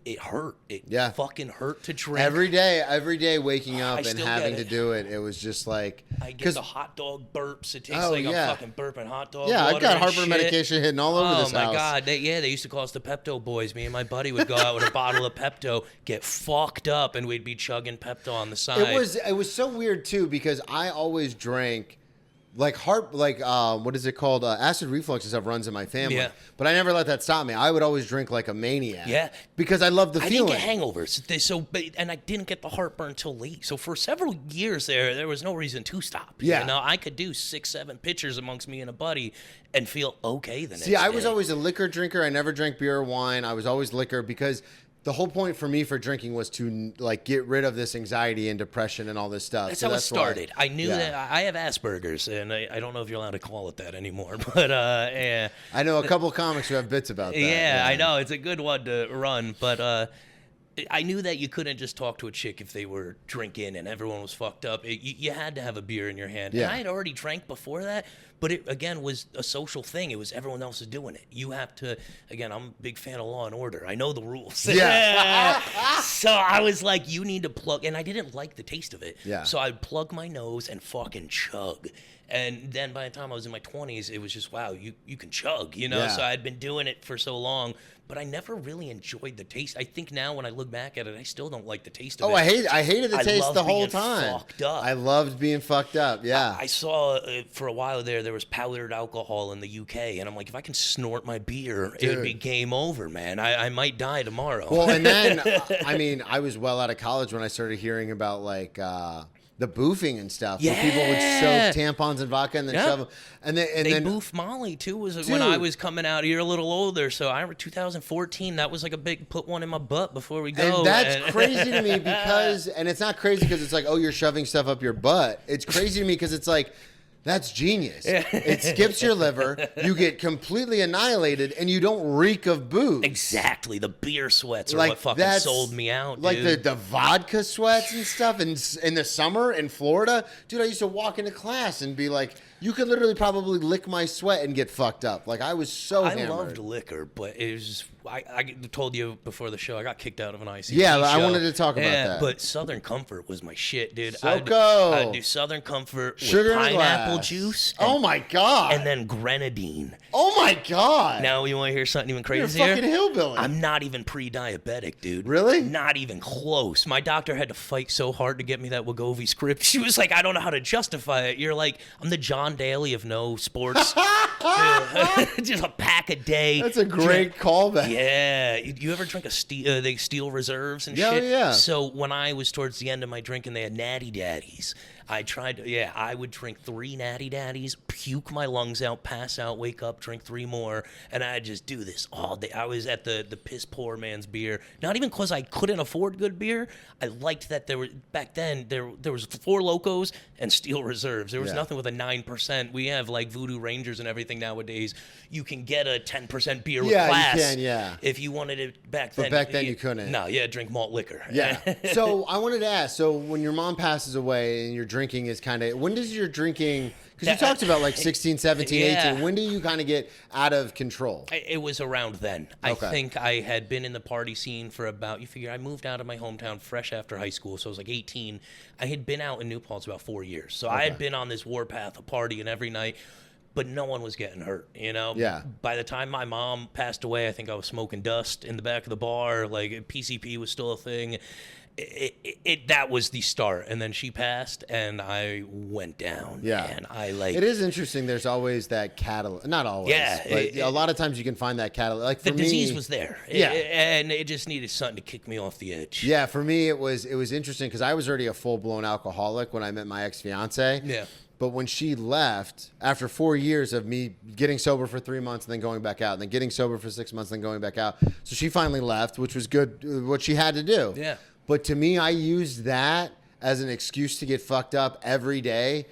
It hurt. It fucking hurt to drink. Every day waking up and having to do it, it was just like... I get the hot dog burps. It tastes like I'm fucking burping hot dog water. I've got heartburn medication hitting all over this house. Oh, my God. They used to call us the Pepto Boys. Me and my buddy would go out with a bottle of Pepto, get fucked up, and we'd be chugging Pepto on the side. It was so weird, too, because I always drank... what is it called? Acid reflux and stuff runs in my family. Yeah. But I never let that stop me. I would always drink like a maniac. Yeah. Because I love the feeling. I didn't get hangovers. And I didn't get the heartburn till late. So for several years there was no reason to stop. Yeah. You know, I could do 6-7 pitchers amongst me and a buddy and feel okay the next day. See, I was always a liquor drinker. I never drank beer or wine. I was always liquor because the whole point for me for drinking was to like get rid of this anxiety and depression and all this stuff. That's how it started. I knew that I have Asperger's, and I don't know if you're allowed to call it that anymore, but yeah. I know a couple of comics who have bits about that. Yeah, I know. It's a good one to run, but I knew that you couldn't just talk to a chick if they were drinking and everyone was fucked up. You had to have a beer in your hand. Yeah. And I had already drank before that, but it, again, was a social thing. It was everyone else is doing it. You have to, again, I'm a big fan of Law and Order. I know the rules. Yeah. So I was like, you need to plug, and I didn't like the taste of it. Yeah. So I'd plug my nose and fucking chug. And then by the time I was in my 20s, it was just, wow, you can chug, you know? Yeah. So I'd been doing it for so long, but I never really enjoyed the taste. I think now when I look back at it, I still don't like the taste of it. I hated the taste the whole time. Fucked up. I loved being fucked up, yeah. I saw for a while there was powdered alcohol in the UK, and I'm like, if I can snort my beer, it would be game over, man. I might die tomorrow. Well, and then, I mean, I was well out of college when I started hearing about, like, the boofing and stuff. Yeah. Where people would soak tampons in vodka and then shove them. And then boof Molly, too, when I was coming out. You're a little older, so I remember 2014, that was like a big put one in my butt before we go. And that's crazy to me because, and it's not crazy because it's like, oh, you're shoving stuff up your butt. It's crazy to me because it's like, that's genius. It skips your liver. You get completely annihilated, and you don't reek of booze. Exactly. The beer sweats are Like, what fucking that's- sold me out, Like dude. the vodka sweats and stuff in the summer in Florida. Dude, I used to walk into class and be like, you could literally probably lick my sweat and get fucked up. Like, I was so hammered. I loved liquor, but it was I told you before the show, I got kicked out of an ICT Yeah, I show. wanted to talk about that. But Southern Comfort was my shit, dude. SoCo. I'd do Southern Comfort Sugar with in a pineapple glass. juice. Oh, my God. And then grenadine. Oh, my God. Now you want to hear something even You're a crazier? fucking hillbilly. I'm not even pre-diabetic, dude. Really? Not even close. My doctor had to fight so hard to get me that Wegovy script. She was like, I don't know how to justify it. You're like, I'm the John Daly of no sports. Just a pack a day. That's a great callback. Yeah. You ever drink the Steel Reserves and shit? Yeah. So when I was towards the end of my drinking, they had Natty Daddies. I would drink 3 Natty Daddies, puke my lungs out, pass out, wake up, drink 3 more, and I'd just do this all day. I was at the piss poor man's beer. Not even because I couldn't afford good beer. I liked that back then there was 4 Locos and Steel Reserves. There was nothing with a 9%. We have like Voodoo Rangers and everything nowadays. You can get a 10% beer with class. You can, yeah. If you wanted it back then. But back then you couldn't. No, drink malt liquor. Yeah. So I wanted to ask, so when your mom passes away and your drinking is kind of, when does your drinking, because you talked about like 16, 17, 18, when do you kind of get out of control? It was around then. Okay. I think I had been in the party scene for about, you figure I moved out of my hometown fresh after high school, so I was like 18. I had been out in New Paltz about 4 years. So I had been on this warpath of partying every night, but no one was getting hurt, you know? Yeah. By the time my mom passed away, I think I was smoking dust in the back of the bar. Like PCP was still a thing. That was the start, and then she passed, and I went down. Yeah, and I like. It is interesting. There's always that catalyst. Not always. Yeah, but a lot of times you can find that catalyst. Like for the me, disease was there. Yeah, and it just needed something to kick me off the edge. Yeah, for me it was interesting because I was already a full blown alcoholic when I met my ex-fiance. Yeah. But when she left, after 4 years of me getting sober for 3 months and then going back out, and then getting sober for 6 months and then going back out, so she finally left, which was good, what she had to do. Yeah. But to me, I used that as an excuse to get fucked up every day,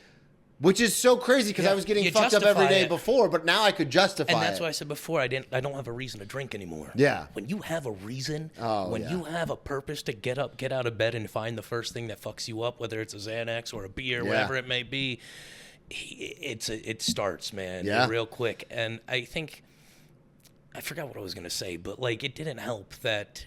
which is so crazy because I was getting fucked up every day before, but now I could justify it. And that's why I said before, I don't have a reason to drink anymore. Yeah. When you have a reason, Oh, you have a purpose to get out of bed and find the first thing that fucks you up, whether it's a Xanax or a beer, whatever it may be, it starts, man, Yeah. real quick. And I forgot what I was gonna say, but like it didn't help that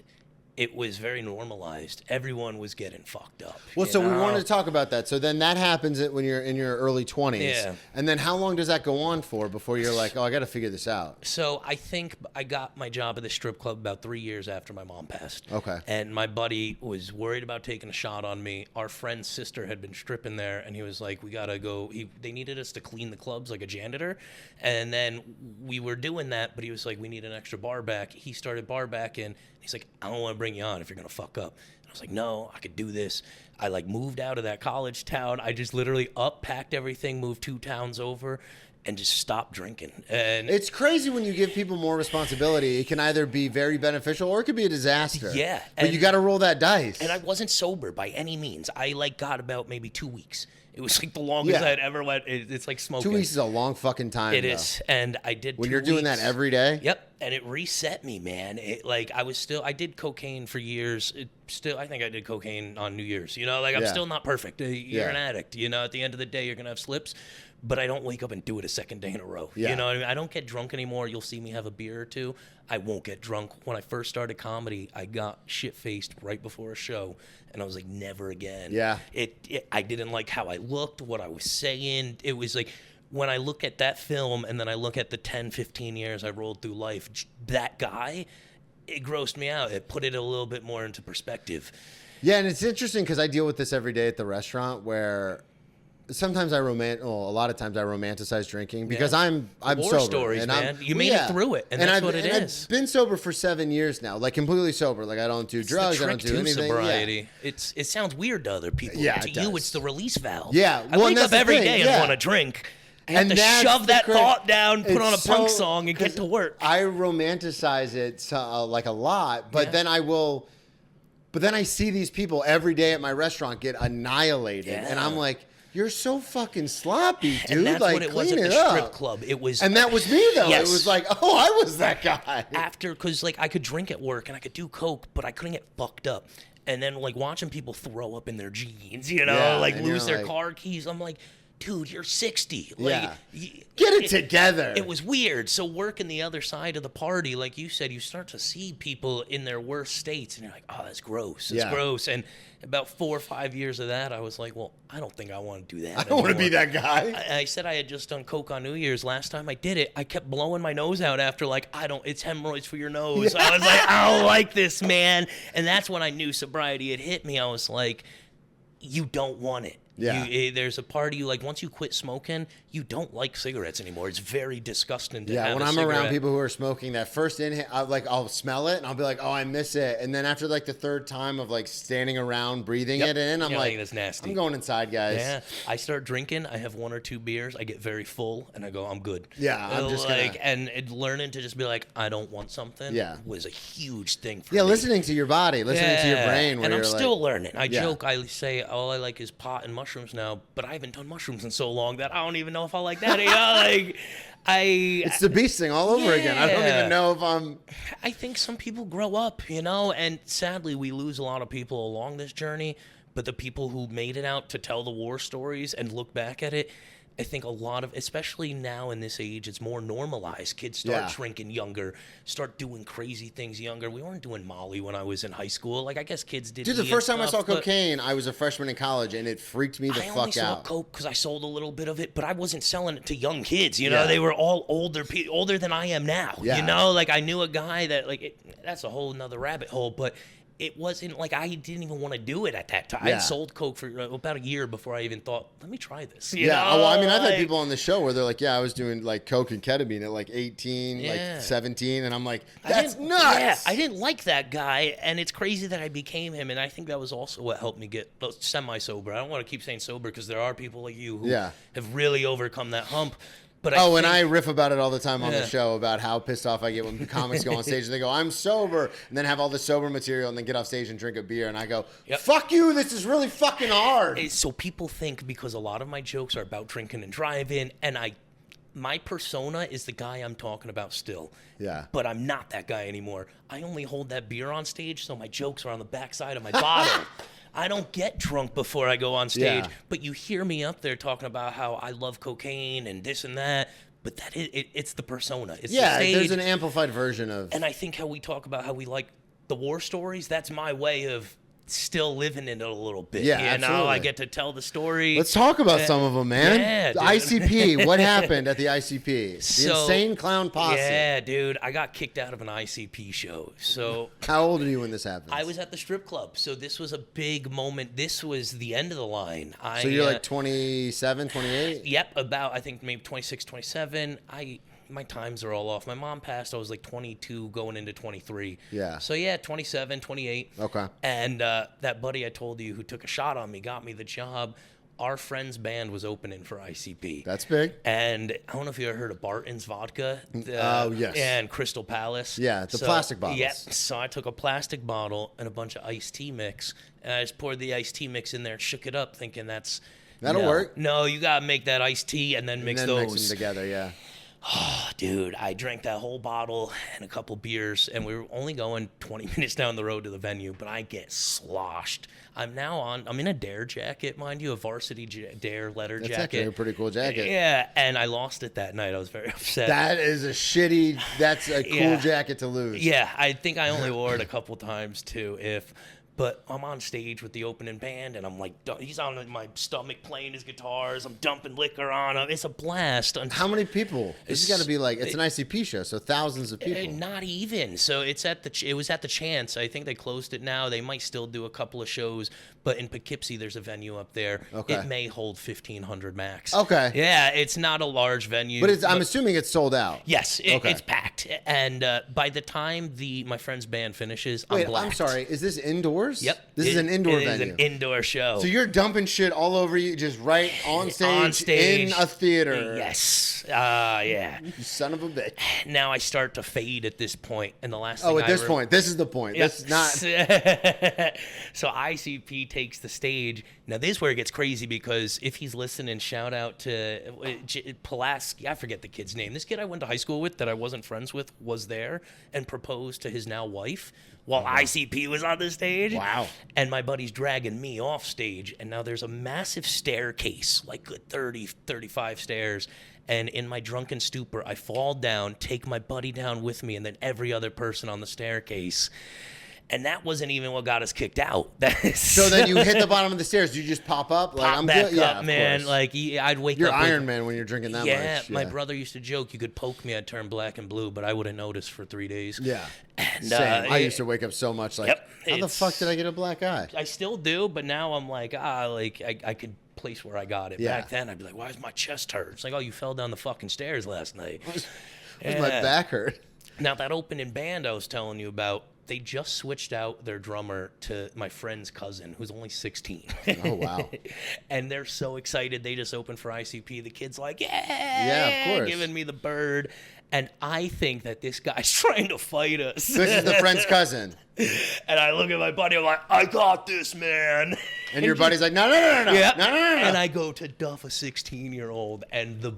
it was very normalized. Everyone was getting fucked up. Well, you so we know? wanted to talk about that. So then that happens when you're in your early 20s. Yeah. And then how long does that go on for before you're like, oh, I got to figure this out? So I think I got my job at the strip club about 3 years after my mom passed. Okay. And my buddy was worried about taking a shot on me. Our friend's sister had been stripping there, and he was like, we got to go. They needed us to clean the clubs like a janitor. And then we were doing that, but he was like, we need an extra bar back. He started bar backing. He's like, I don't want to bring you on if you're going to fuck up. And I was like, no, I could do this. I like moved out of that college town. I just literally packed everything, moved 2 towns over, and just stopped drinking. And It's crazy when you give people more responsibility. It can either be very beneficial or it could be a disaster. Yeah, But you got to roll that dice. And I wasn't sober by any means. I like got about maybe 2 weeks. It was like the longest Yeah. I'd ever went. It's like smoking. 2 weeks is a long fucking time. It though. is. And I did When 2 you're doing that weeks. every day? Yep. And it reset me, man. I did cocaine for years. I think I did cocaine on New Year's. You know, like I'm Yeah. still not perfect. You're Yeah. an addict. You know, at the end of the day, you're going to have slips. But I don't wake up and do it a second day in a row. Yeah. You know what I mean? I don't get drunk anymore. You'll see me have a beer or two. I won't get drunk. When I first started comedy, I got shit-faced right before a show. And I was like, never again. Yeah. I didn't like how I looked, what I was saying. It was like, when I look at that film and then I look at the 10, 15 years I rolled through life, that guy, it grossed me out. It put it a little bit more into perspective. Yeah, and it's interesting because I deal with this every day at the restaurant where sometimes a lot of times I romanticize drinking because I'm War sober. stories, and man. You made it through it, and that's what it is. I've been sober for 7 years now, like completely sober. Like I don't do drugs, The I trick don't do to anything. sobriety. It sounds weird to other people. Yeah, To it you, does. it's the release valve. Yeah, I well, and wake that's up the every thing, day yeah. and want to drink. I have And to that's shove the that crazy- thought down, put It's on a punk so- song, and get 'cause to work. I romanticize it like a lot, but then I will. But then I see these people every day at my restaurant get annihilated, and I'm like, "You're so fucking sloppy, dude! And that's like, what it was clean at it the up." strip club. It was, And that was me though. Yes. It was like, "Oh, I was that guy." because like I could drink at work and I could do coke, but I couldn't get fucked up. And then like watching people throw up in their jeans, you know, Yeah, like and you're lose their like- car keys. I'm like, dude, you're 60. Like, Yeah. Get it together. It was weird. So working the other side of the party, like you said, you start to see people in their worst states, and you're like, oh, that's gross. It's Yeah. gross. And about 4 or 5 years of that, I was like, well, I don't think I want to do that. I don't want to be anymore. that guy. I said I had just done coke on New Year's. Last time I did it, I kept blowing my nose out after like, it's hemorrhoids for your nose. I was like, I don't like this, man. And that's when I knew sobriety had hit me. I was like, you don't want it. Yeah. There's a part of you, like, once you quit smoking, you don't like cigarettes anymore. It's very disgusting to Yeah, have when a I'm cigarette. around people who are smoking, that first inhale, I'll smell it and I'll be like, "Oh, I miss it." And then after like the third time of like standing around breathing Yep. it in, I'm Yeah, like, that's nasty. I'm going inside, guys. Yeah, I start drinking. I have 1 or 2 beers. I get very full, and I go, I'm good. Yeah, I'm just like, gonna- and learning to just be like, I don't want something. Yeah. Was a huge thing for Yeah, me. listening to your body, listening to your brain. Where and I'm you're still like, learning. I Yeah. joke. I say all I like is pot and mushrooms now, but I haven't done mushrooms in so long that I don't even know if I like that. You know, like It's the beast thing all over again. I don't Yeah. even know if I'm. I think some people grow up, you know, and sadly we lose a lot of people along this journey. But the people who made it out to tell the war stories and look back at it, I think a lot of, especially now in this age, it's more normalized. Kids start Yeah. drinking younger, start doing crazy things younger. We weren't doing Molly when I was in high school. Like, I guess kids did. Dude, the E and first time I stuff, saw but cocaine, I was a freshman in college, and it freaked me the I only fuck saw out. coke because I sold a little bit of it, but I wasn't selling it to young kids. You know, Yeah. they were all older than I am now. Yeah. You know, like I knew a guy that that's a whole nother rabbit hole, but it wasn't like I didn't even want to do it at that time. Yeah. I sold coke for about a year before I even thought, let me try this. Yeah, well, I mean, I've had like- people on the show where they're like, "Yeah, I was doing like coke and ketamine at like 18, Yeah. like 17," and I'm like, I "That's didn't- nuts." Yeah, I didn't like that guy, and it's crazy that I became him, and I think that was also what helped me get semi-sober. I don't want to keep saying sober because there are people like you who Yeah. have really overcome that hump. But Oh, think, and I riff about it all the time on Yeah. the show about how pissed off I get when comics go on stage and they go, "I'm sober," and then have all the sober material and then get off stage and drink a beer, and I go, Yep. "Fuck you! This is really fucking hard." So people think because a lot of my jokes are about drinking and driving, and my persona is the guy I'm talking about still. Yeah. But I'm not that guy anymore. I only hold that beer on stage, so my jokes are on the backside of my bottle. I don't get drunk before I go on stage, Yeah. but you hear me up there talking about how I love cocaine and this and that. But it's the persona. It's the stage. There's an amplified version of. And I think how we talk about how we like the war stories, that's my way of still living in it a little bit. Yeah, you know, absolutely. I get to tell the story. Let's talk about some of them, man. Yeah, The dude. ICP. What happened at the ICP? The So- Insane Clown Posse. Yeah, dude. I got kicked out of an ICP show. So How old are you when this happened? I was at the strip club. So this was a big moment. This was the end of the line. So you're like 27, 28? Yep, about, I think maybe 26, 27. My times are all off. My mom passed. I was like 22 going into 23. Yeah. So yeah, 27, 28. Okay. And that buddy I told you who took a shot on me got me the job. Our friend's band was opening for ICP. That's big. And I don't know if you ever heard of Barton's Vodka. Oh, yes. And Crystal Palace. Yeah, the plastic bottles. Yep. So I took a plastic bottle and a bunch of iced tea mix, and I just poured the iced tea mix in there and shook it up, thinking That'll no. work. No, you got to make that iced tea and then mix and then those. mix them together, yeah. Oh, dude, I drank that whole bottle and a couple beers, and we were only going 20 minutes down the road to the venue, but I get sloshed. I'm in a Dare jacket, mind you, a varsity Dare letter That's jacket. actually a pretty cool jacket. Yeah, and I lost it that night. I was very upset. That's a cool Yeah. jacket to lose. Yeah, I think I only wore it a couple times too. But I'm on stage with the opening band, and I'm like, he's on my stomach playing his guitars. I'm dumping liquor on him. It's a blast. How many people? This has got to be like, it's an ICP show, so thousands of people. Not even. So it was at the Chance. I think they closed it now. They might still do a couple of shows, but in Poughkeepsie, there's a venue up there. Okay. It may hold 1,500 max. Okay. Yeah, it's not a large venue. But I'm assuming it's sold out. Yes, Okay. it's packed. And by the time my friend's band finishes, Wait, I'm blacked. I'm sorry. Is this indoors? Yep. This is an indoor It venue. is an indoor show. So you're dumping shit all over you, just right on stage, in a theater. Yes. Yeah. You son of a bitch. Now I start to fade at this point, and the last thing Oh, at this point. This is the point. Yep. This is not. So ICP takes the stage. Now this is where it gets crazy, because if he's listening, shout out to Pulaski. I forget the kid's name. This kid I went to high school with that I wasn't friends with was there and proposed to his now wife while ICP was on the stage. Wow. And my buddy's dragging me off stage, and now there's a massive staircase, like good 30, 35 stairs. And in my drunken stupor, I fall down, take my buddy down with me, and then every other person on the staircase. And that wasn't even what got us kicked out. So then you hit the bottom of the stairs. You just pop up? Like, Pop I'm back good. Yeah, up, of man. course. Like I'd wake You're up. with- Iron Man when you're drinking that much. my brother used to joke, you could poke me, I'd turn black and blue, but I wouldn't notice for 3 days. Yeah. And, Same. I used to wake up so much like, Yep, how the it's- fuck did I get a black eye? I still do, but now I'm like, I could place where I got it. Yeah. Back then, I'd be like, why does my chest hurt? It's like, oh, you fell down the fucking stairs last night. My back hurt. Now, that opening band I was telling you about, they just switched out their drummer to my friend's cousin, who's only 16. Oh, wow. And they're so excited. They just opened for ICP. The kid's like, Yeah, of course. giving me the bird. And I think that this guy's trying to fight us. This is the friend's cousin. And I look at my buddy, I'm like, I got this, man. And your buddy's like, no. Yeah. No. And I go to duff a 16-year-old, and the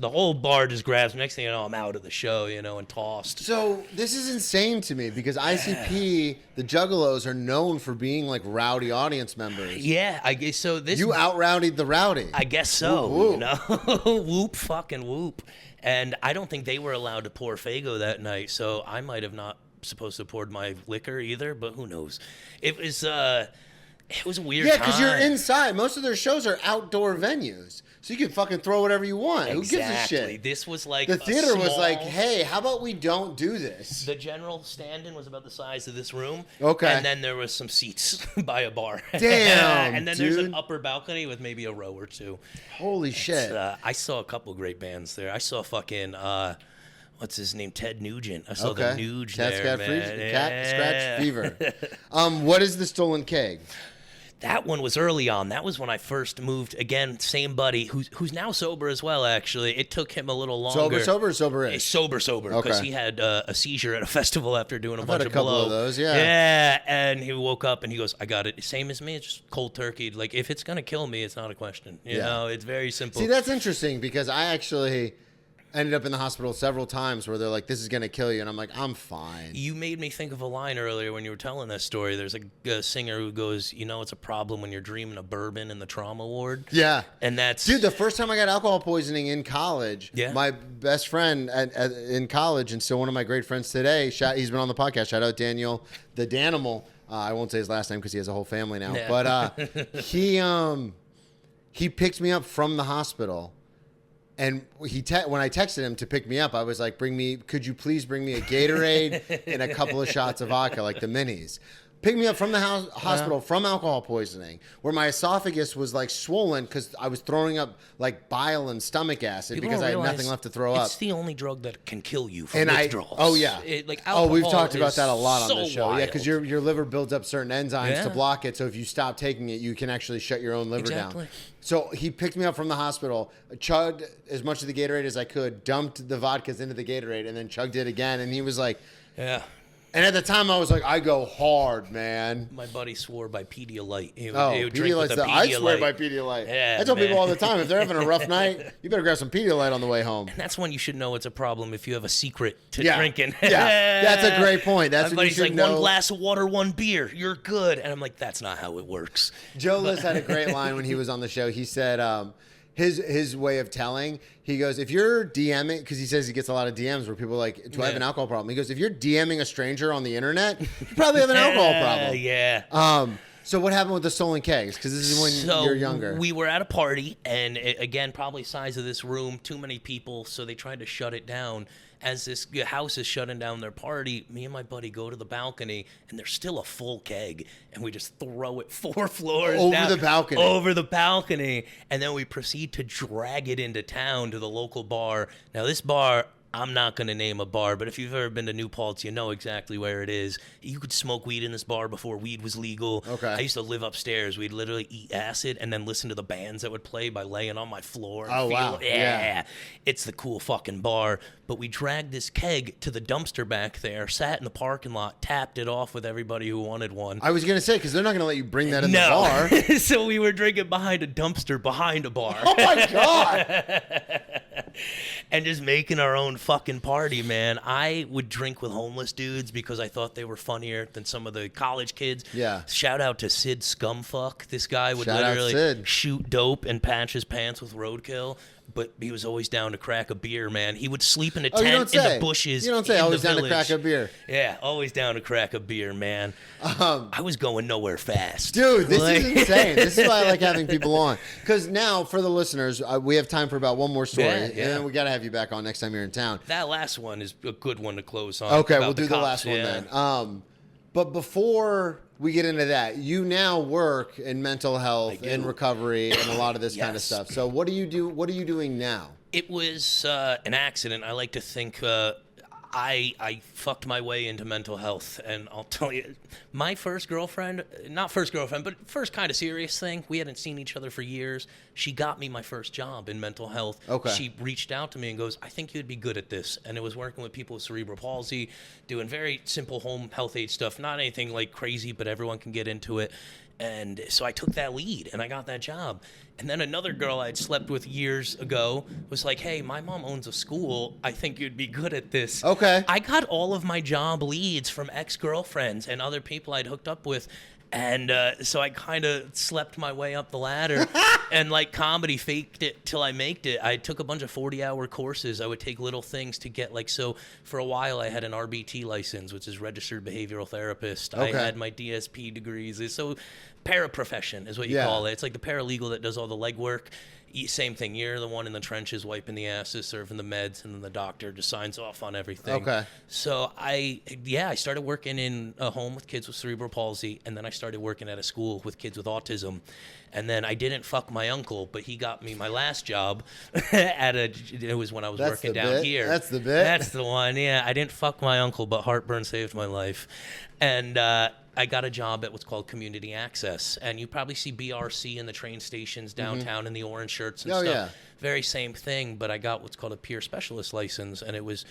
whole bar just grabs me. Next thing you know, I'm out of the show, and tossed. So this is insane to me because ICP, the Juggalos, are known for being like rowdy audience members. Yeah, I guess so. You out-rowdied the rowdy. I guess so. Whoop, whoop. Whoop, fucking whoop. And I don't think they were allowed to pour Faygo that night, so I might have not supposed to have poured my liquor either, but who knows? It was a weird time. Yeah, because you're inside. Most of their shows are outdoor venues. So you can fucking throw whatever you want. Exactly. Who gives a shit? This was like The theater was small- like, hey, how about we don't do this? The general stand-in was about the size of this room. Okay. And then there was some seats by a bar. Damn, And then there's an dude. upper balcony with maybe a row or two. Holy shit. I saw a couple great bands there. I saw fucking what's his name? Ted Nugent. I saw Okay. the Nuge Cat there, Scat man. Freeze- Cat Yeah. Scratch Fever. What is the Stolen Keg? That one was early on. That was when I first moved. Again, same buddy who's now sober as well. Actually, it took him a little longer. Sober or sober-ish? Sober, because Okay. he had a seizure at a festival after doing a I've bunch had a of couple blow. of those, yeah. Yeah, and he woke up and he goes, "I got it." Same as me. It's just cold turkey. Like if it's gonna kill me, it's not a question. You know, it's very simple. See, that's interesting because I actually, ended up in the hospital several times where they're like, this is going to kill you. And I'm like, I'm fine. You made me think of a line earlier when you were telling that story. There's a singer who goes, it's a problem when you're dreaming of bourbon in the trauma ward. Yeah. And that's... Dude, the first time I got alcohol poisoning in college, Yeah. my best friend in college, and still one of my great friends today, he's been on the podcast. Shout out Daniel, the Danimal. I won't say his last name because he has a whole family now. Yeah. But he picked me up from the hospital. And when I texted him to pick me up, I was like, could you please bring me a Gatorade and a couple of shots of vodka, like the minis? Pick me up from the hospital from alcohol poisoning, where my esophagus was like swollen because I was throwing up like bile and stomach acid People because don't I had realize nothing left to throw up. It's the only drug that can kill you from And withdrawals. oh yeah, we've alcohol talked about is that a lot on so the show. wild. Yeah, because your liver builds up certain enzymes Yeah. to block it. So if you stop taking it, you can actually shut your own liver Exactly. down. So he picked me up from the hospital, chugged as much of the Gatorade as I could, dumped the vodkas into the Gatorade, and then chugged it again. And he was like, Yeah. and at the time I was like, I go hard, man. My buddy swore by Pedialyte. He Pedialyte's would drink with a I swear Pedialyte. by Pedialyte. Yeah, I tell people man. all the time, if they're having a rough night, you better grab some Pedialyte on the way home. That's when you should know it's a problem if you have a secret to Yeah. drinking. Yeah, that's a great point. That's My when you buddy's should like, know. 1 glass of water, 1 beer, you're good. And I'm like, that's not how it works. Joe List had a great line when he was on the show. He said his way of telling, he goes, if you're DMing, because he says he gets a lot of DMs where people are like, do I have an alcohol problem? He goes, if you're DMing a stranger on the internet, you probably have an alcohol problem. Yeah. So what happened with the stolen kegs? Because this is when you're younger. We were at a party, and again, probably size of this room, too many people, so they tried to shut it down. As this house is shutting down their party, me and my buddy go to the balcony, and there's still a full keg, and we just throw it 4 floors Over down, the balcony. over the balcony, and then we proceed to drag it into town to the local bar. Now, this bar, I'm not going to name a bar, but if you've ever been to New Paltz, you know exactly where it is. You could smoke weed in this bar before weed was legal. Okay. I used to live upstairs. We'd literally eat acid and then listen to the bands that would play by laying on my floor. And Oh, wow. Yeah. It's the cool fucking bar. But we dragged this keg to the dumpster back there, sat in the parking lot, tapped it off with everybody who wanted one. I was going to say, because they're not going to let you bring that in the No. bar. So we were drinking behind a dumpster behind a bar. Oh, my God. And just making our own fucking party, man. I would drink with homeless dudes because I thought they were funnier than some of the college kids. Yeah. Shout out to Sid Scumfuck. This guy would Shout out literally Sid. shoot dope and patch his pants with roadkill. But he was always down to crack a beer, man. He would sleep in a Oh, you don't tent in say. the bushes. You don't say in always the down to village. crack a beer. Yeah, always down to crack a beer, man. I was going nowhere fast. Dude, this Like- is insane. This is why I like having people on. Because now, for the listeners, we have time for about one more story. Yeah, And yeah. then we got to have you back on next time you're in town. That last one is a good one to close on. Okay, about we'll do the cops, last one yeah. then. But before we get into that, you now work in mental health, do. in recovery, and a lot of this kind of Yes. stuff. So what do you do? What are you doing now? It was an accident. I like to think I fucked my way into mental health. And I'll tell you, my first girlfriend, not first girlfriend, but first kind of serious thing, we hadn't seen each other for years. She got me my first job in mental health. Okay. She reached out to me and goes, I think you'd be good at this. And it was working with people with cerebral palsy, doing very simple home health aid stuff, not anything like crazy, but everyone can get into it. And so I took that lead and I got that job. And then another girl I'd slept with years ago was like, hey, my mom owns a school. I think you'd be good at this. Okay. I got all of my job leads from ex-girlfriends and other people I'd hooked up with. And so I kind of slept my way up the ladder and like comedy faked it till I maked it. I took a bunch of 40-hour courses. I would take little things to get like, so for a while I had an RBT license, which is registered behavioral therapist. Okay. I had my DSP degrees. So paraprofession is what you Yeah. call it. It's like the paralegal that does all the legwork. Same thing. You're the one in the trenches wiping the asses, serving the meds, and then the doctor just signs off on everything. Okay. So I started working in a home with kids with cerebral palsy, and then I started working at a school with kids with autism. And then I didn't fuck my uncle, but he got me my last job it was when I was That's working the down bit? here. That's the bit? That's the one, yeah. I didn't fuck my uncle, but Heartburn saved my life. And I got a job at what's called Community Access. And you probably see BRC in the train stations downtown in the orange shirts and Oh, stuff. yeah. Very same thing, but I got what's called a peer specialist license. And it was,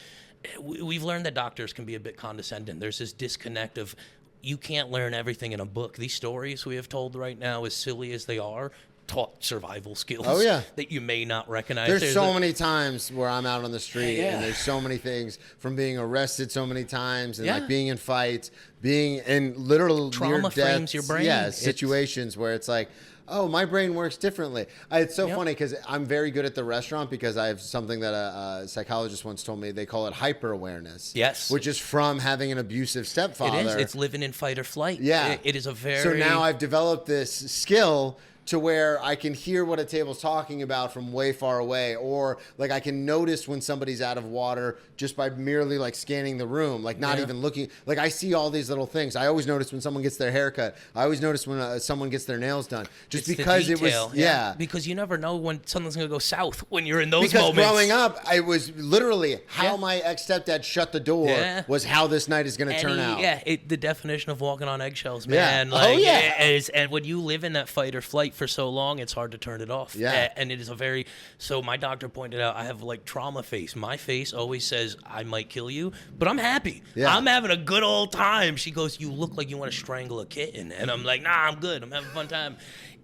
we've learned that doctors can be a bit condescending. There's this disconnect of, you can't learn everything in a book. These stories we have told right now, as silly as they are, taught survival skills. Oh, yeah. That you may not recognize. There's so many times where I'm out on the street Yeah. and there's so many things, from being arrested so many times and Yeah. like being in fights, being in literal Trauma near frames death, your brain. yeah, It's- situations where it's like, oh, my brain works differently. It's so Yep. funny because I'm very good at the restaurant because I have something that a psychologist once told me. They call it hyper awareness. Yes. Which is from having an abusive stepfather. It is. It's living in fight or flight. Yeah. It is a very. So now I've developed this skill to where I can hear what a table's talking about from way far away, or like I can notice when somebody's out of water just by merely like scanning the room, like not Yeah. even looking. Like I see all these little things. I always notice when someone gets their hair cut. I always notice when someone gets their nails done, just It's the because it was, detail, yeah. Because you never know when something's gonna go south when you're in those Because moments. growing up, I was literally how Yeah. my ex-stepdad shut the door Yeah. was how this night is going to turn out. Yeah, the definition of walking on eggshells, Yeah. man. Oh, Like, yeah. and when you live in that fight or flight for so long, it's hard to turn it off. Yeah. And it is a very. So my doctor pointed out I have like trauma face. My face always says I might kill you, but I'm happy. Yeah. I'm having a good old time. She goes, "You look like you want to strangle a kitten," and I'm like, "Nah, I'm good. I'm having a fun time."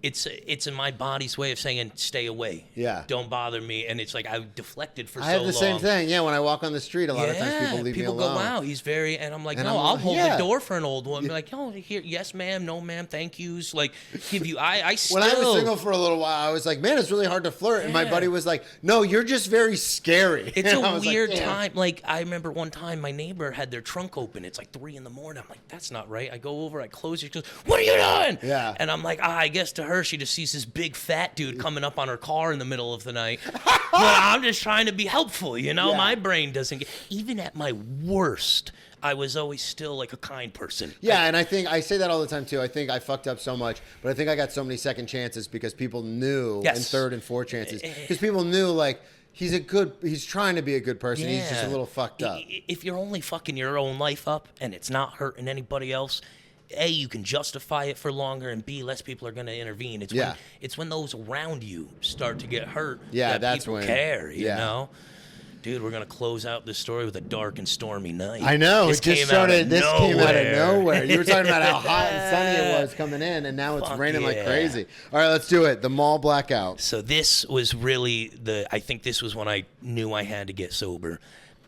It's in my body's way of saying stay away. Yeah. Don't bother me. And it's like I deflected for I so have long. the same thing. Yeah, when I walk on the street, a lot of times people leave me alone. go, wow, he's very, and I'm like, And no, I'm I'll like, hold yeah. the door for an old woman. Be like, oh, here, yes, ma'am, no, ma'am, thank yous. Like, give you, I still. When I was single for a little while, I was like, man, it's really hard to flirt. And my Yeah. buddy was like, no, you're just very scary. It's And I a was like, weird "Damn." time. Like, I remember one time my neighbor had their trunk open. It's like 3 a.m. I'm like, that's not right. I go over, I close it. She goes, what are you doing? Yeah. And I'm like, I guess to her, she just sees this big fat dude coming up on her car in the middle of the night. But I'm just trying to be helpful, you know? Yeah. My brain doesn't get, even at my worst, I was always still like a kind person. Yeah, and I think I say that all the time too. I think I fucked up so much, but I think I got so many second chances because people knew, Yes. and third and fourth chances, because people knew like he's trying to be a good person. He's just a little fucked up. If you're only fucking your own life up and it's not hurting anybody else, A, you can justify it for longer, and B, less people are going to intervene. It's when those around you start to get hurt that that's people when care, you yeah. know? Dude, we're going to close out this story with a dark and stormy night. I know. This It just came started. This came out of nowhere. nowhere. You were talking about how hot and sunny it was coming in, and now it's Fuck raining like yeah. crazy. All right, let's do it. The mall blackout. So this was really I think this was when I knew I had to get sober.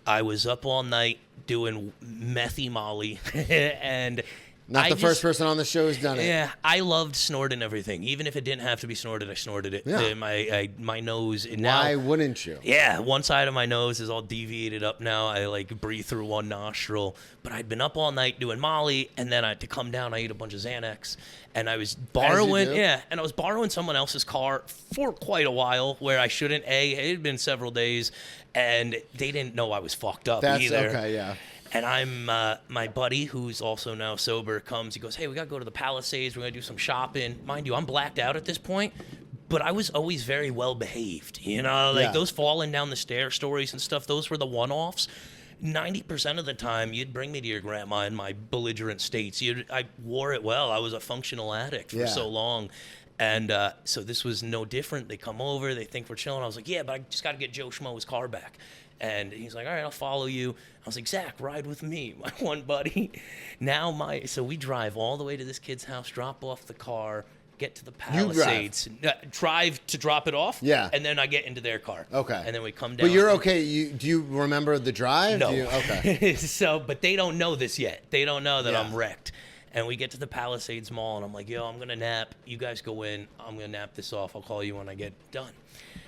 I was up all night doing methy molly, and Not I the first just- person on the show who's done it. Yeah, I loved snorting everything. Even if it didn't have to be snorted, I snorted it. Yeah. My nose. And now, Why wouldn't you? yeah, one side of my nose is all deviated up now. I like breathe through one nostril. But I'd been up all night doing Molly, and then to come down, I ate a bunch of Xanax, and I was borrowing. do. Yeah, and I was borrowing someone else's car for quite a while, where I shouldn't. It had been several days, and they didn't know I was fucked up That's either. okay. Yeah. And I'm my buddy, who's also now sober, comes. He goes, "Hey, we gotta go to the Palisades. We're gonna do some shopping." Mind you, I'm blacked out at this point, but I was always very well behaved. You know, like Yeah. those falling down the stair stories and stuff. Those were the one-offs. 90% of the time, you'd bring me to your grandma in my belligerent states. I wore it well. I was a functional addict for Yeah. so long. And so this was no different. They come over, they think we're chilling. I was like, yeah, but I just got to get Joe Schmo's car back. And he's like, all right, I'll follow you. I was like, Zach, ride with me, my one buddy. So we drive all the way to this kid's house, drop off the car, get to the Palisades, drive to drop it off. Yeah. And then I get into their car. Okay. And then we come down. But you're okay. Do you remember the drive? No. Okay. But they don't know this yet. They don't know that Yeah. I'm wrecked. And we get to the Palisades Mall, and I'm like, yo, I'm going to nap. You guys go in. I'm going to nap this off. I'll call you when I get done.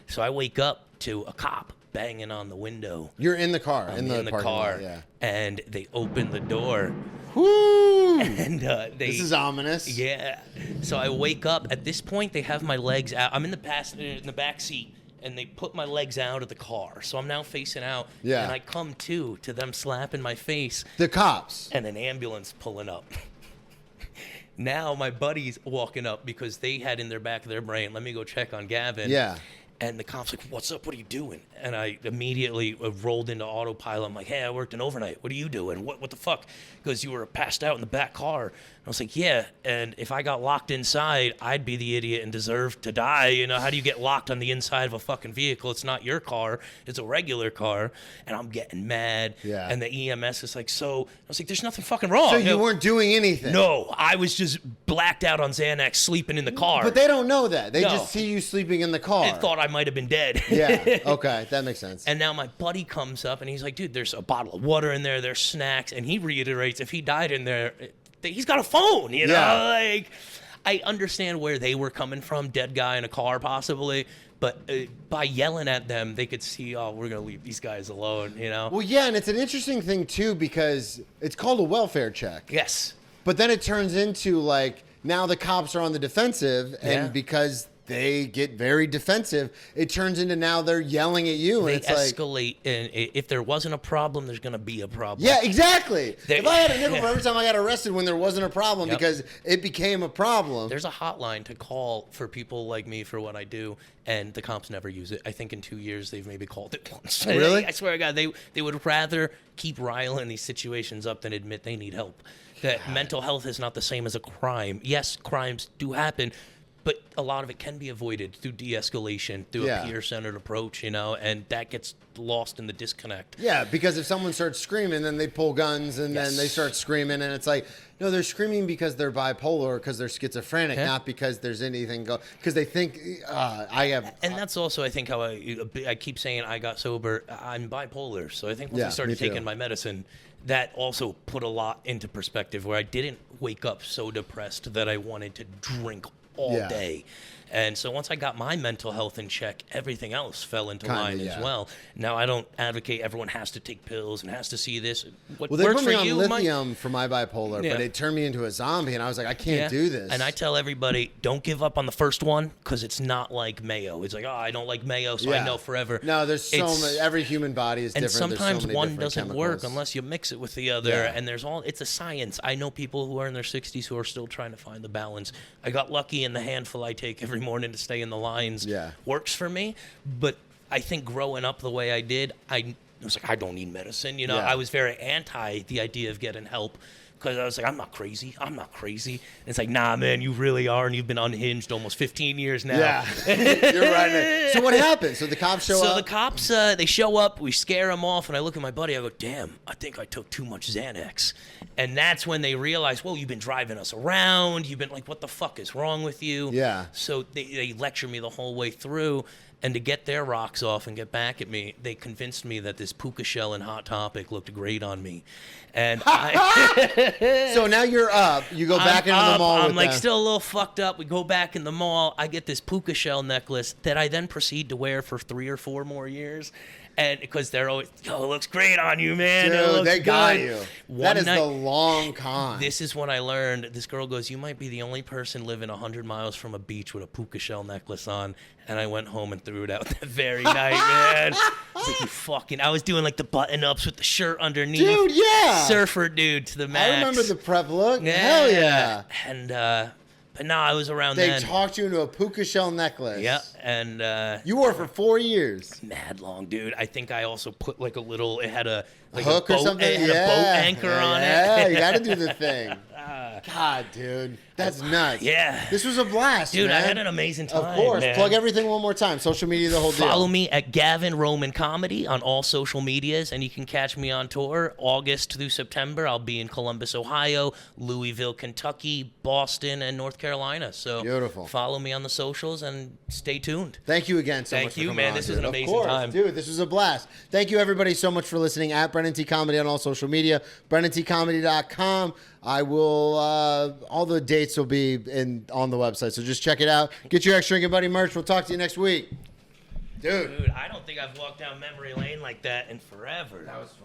So I wake up to a cop banging on the window. You're in the car. I'm in the parking car. lot, yeah. And they open the door. Woo! And This is ominous. Yeah. So I wake up. At this point, they have my legs out. I'm in the back seat, and they put my legs out of the car. So I'm now facing out. Yeah. And I come to them slapping my face The cops. and an ambulance pulling up. Now my buddy's walking up because they had in their back of their brain, let me go check on Gavin. Yeah. And the cop's like, what's up? What are you doing? And I immediately rolled into autopilot. I'm like, hey, I worked an overnight. What are you doing? What the fuck? Because you were passed out in the back car. And I was like, yeah. And if I got locked inside, I'd be the idiot and deserve to die. You know, how do you get locked on the inside of a fucking vehicle? It's not your car. It's a regular car. And I'm getting mad. Yeah. And the EMS is like, so I was like, there's nothing fucking wrong. So you weren't doing anything? No, I was just blacked out on Xanax, sleeping in the car. But they don't know that. They No. just see you sleeping in the car. And thought I might have been dead. Yeah. Okay. That makes sense. And now my buddy comes up and he's like, dude, there's a bottle of water in there, there's snacks. And he reiterates, if he died in there, he's got a phone, you know? Yeah. Like, I understand where they were coming from, dead guy in a car possibly. But by yelling at them, they could see, oh, we're going to leave these guys alone, you know? Well, yeah, and it's an interesting thing, too, because it's called a welfare check. Yes. But then it turns into, like, now the cops are on the defensive, and Yeah. because they get very defensive, it turns into now they're yelling at you, and They it's like... escalate, and if there wasn't a problem, there's going to be a problem. Yeah, exactly. They- If I had a nickel for every time I got arrested when there wasn't a problem Yep. because it became a problem. There's a hotline to call for people like me for what I do, and the cops never use it. I think in 2 years they've maybe called it once. Really? I swear to God, they would rather keep riling these situations up than admit they need help. That mental health is not the same as a crime. Yes, crimes do happen, but a lot of it can be avoided through de-escalation, through Yeah. a peer-centered approach, you know, and that gets lost in the disconnect. Yeah, because if someone starts screaming, then they pull guns and then Yes. they start screaming, and it's like, no, they're screaming because they're bipolar or because they're schizophrenic, Yeah. not because there's anything because they think I have. And that's also, I think, how I keep saying I got sober. I'm bipolar, so I think once Yeah, I started me too. taking my medicine, that also put a lot into perspective where I didn't wake up so depressed that I wanted to drink all Yeah. day. And so once I got my mental health in check, everything else fell into Kinda, line yeah. as well. Now I don't advocate everyone has to take pills and has to see this. What Well, they works put me for on you, lithium for my bipolar, Yeah. but it turned me into a zombie, and I was like, I can't Yeah. do this. And I tell everybody, don't give up on the first one because it's not like mayo. It's like, oh, I don't like mayo, so I know forever. No, there's so It's- many. Every human body is And different. There's so sometimes many one different doesn't chemicals. work unless you mix it with the other. Yeah. And it's a science. I know people who are in their 60s who are still trying to find the balance. I got lucky in the handful I take every morning to stay in the lines. Yeah. Works for me. But I think growing up the way I did, I was like, I don't need medicine. You know, Yeah. I was very anti the idea of getting help. Because I was like, I'm not crazy. I'm not crazy. And it's like, nah, man, you really are. And you've been unhinged almost 15 years now. Yeah, you're right. Man. So what happened? So the cops show So up. the cops, they show up, we scare them off, and I look at my buddy, I go, damn, I think I took too much Xanax. And that's when they realize, whoa, you've been driving us around. You've been like, what the fuck is wrong with you? Yeah. So they lecture me the whole way through. And to get their rocks off and get back at me, they convinced me that this puka shell and Hot Topic looked great on me. And So now you're up. You go back into the mall. I'm with like them. still a little fucked up. We go back in the mall. I get this puka shell necklace that I then proceed to wear for 3 or 4 more years. And because they're always, yo, it looks great on you, man. It Dude, looks they got good." you. One That is night- the long con. This is when I learned. This girl goes, "You might be the only person living 100 miles from a beach with a puka shell necklace on." And I went home and threw it out that very night, man. I was like, you fucking. I was doing like the button ups with the shirt underneath. Dude, yeah. Surfer dude to the max. I remember the prep look. Hell yeah. And but no, I was around They then. talked you into a puka shell necklace. Yeah, and You wore it for 4 years. mad long, dude. I think I also put like a little. It had a like Hook a boat, or something? It had a boat anchor on it. Yeah, you got to do the thing. God, dude. That's nuts. Yeah. This was a blast, Dude, man. I had an amazing time. Of course. man. Plug everything one more time. Social media, the whole deal. Follow me at Gavin Roman Comedy on all social medias, and you can catch me on tour August through September. I'll be in Columbus, Ohio, Louisville, Kentucky, Boston, and North Carolina. So Beautiful. Follow me on the socials and stay tuned. Thank you again so Thank much for you, coming man. on, This was dude. an amazing Of course, time. dude. This was a blast. Thank you, everybody, so much for listening. At Brennan T Comedy on all social media, BrennanTComedy.com. I will, all the dates will be on the website, so just check it out. Get your Extra Drinking Buddy merch. We'll talk to you next week. Dude. Dude, I don't think I've walked down memory lane like that in forever. That was fun.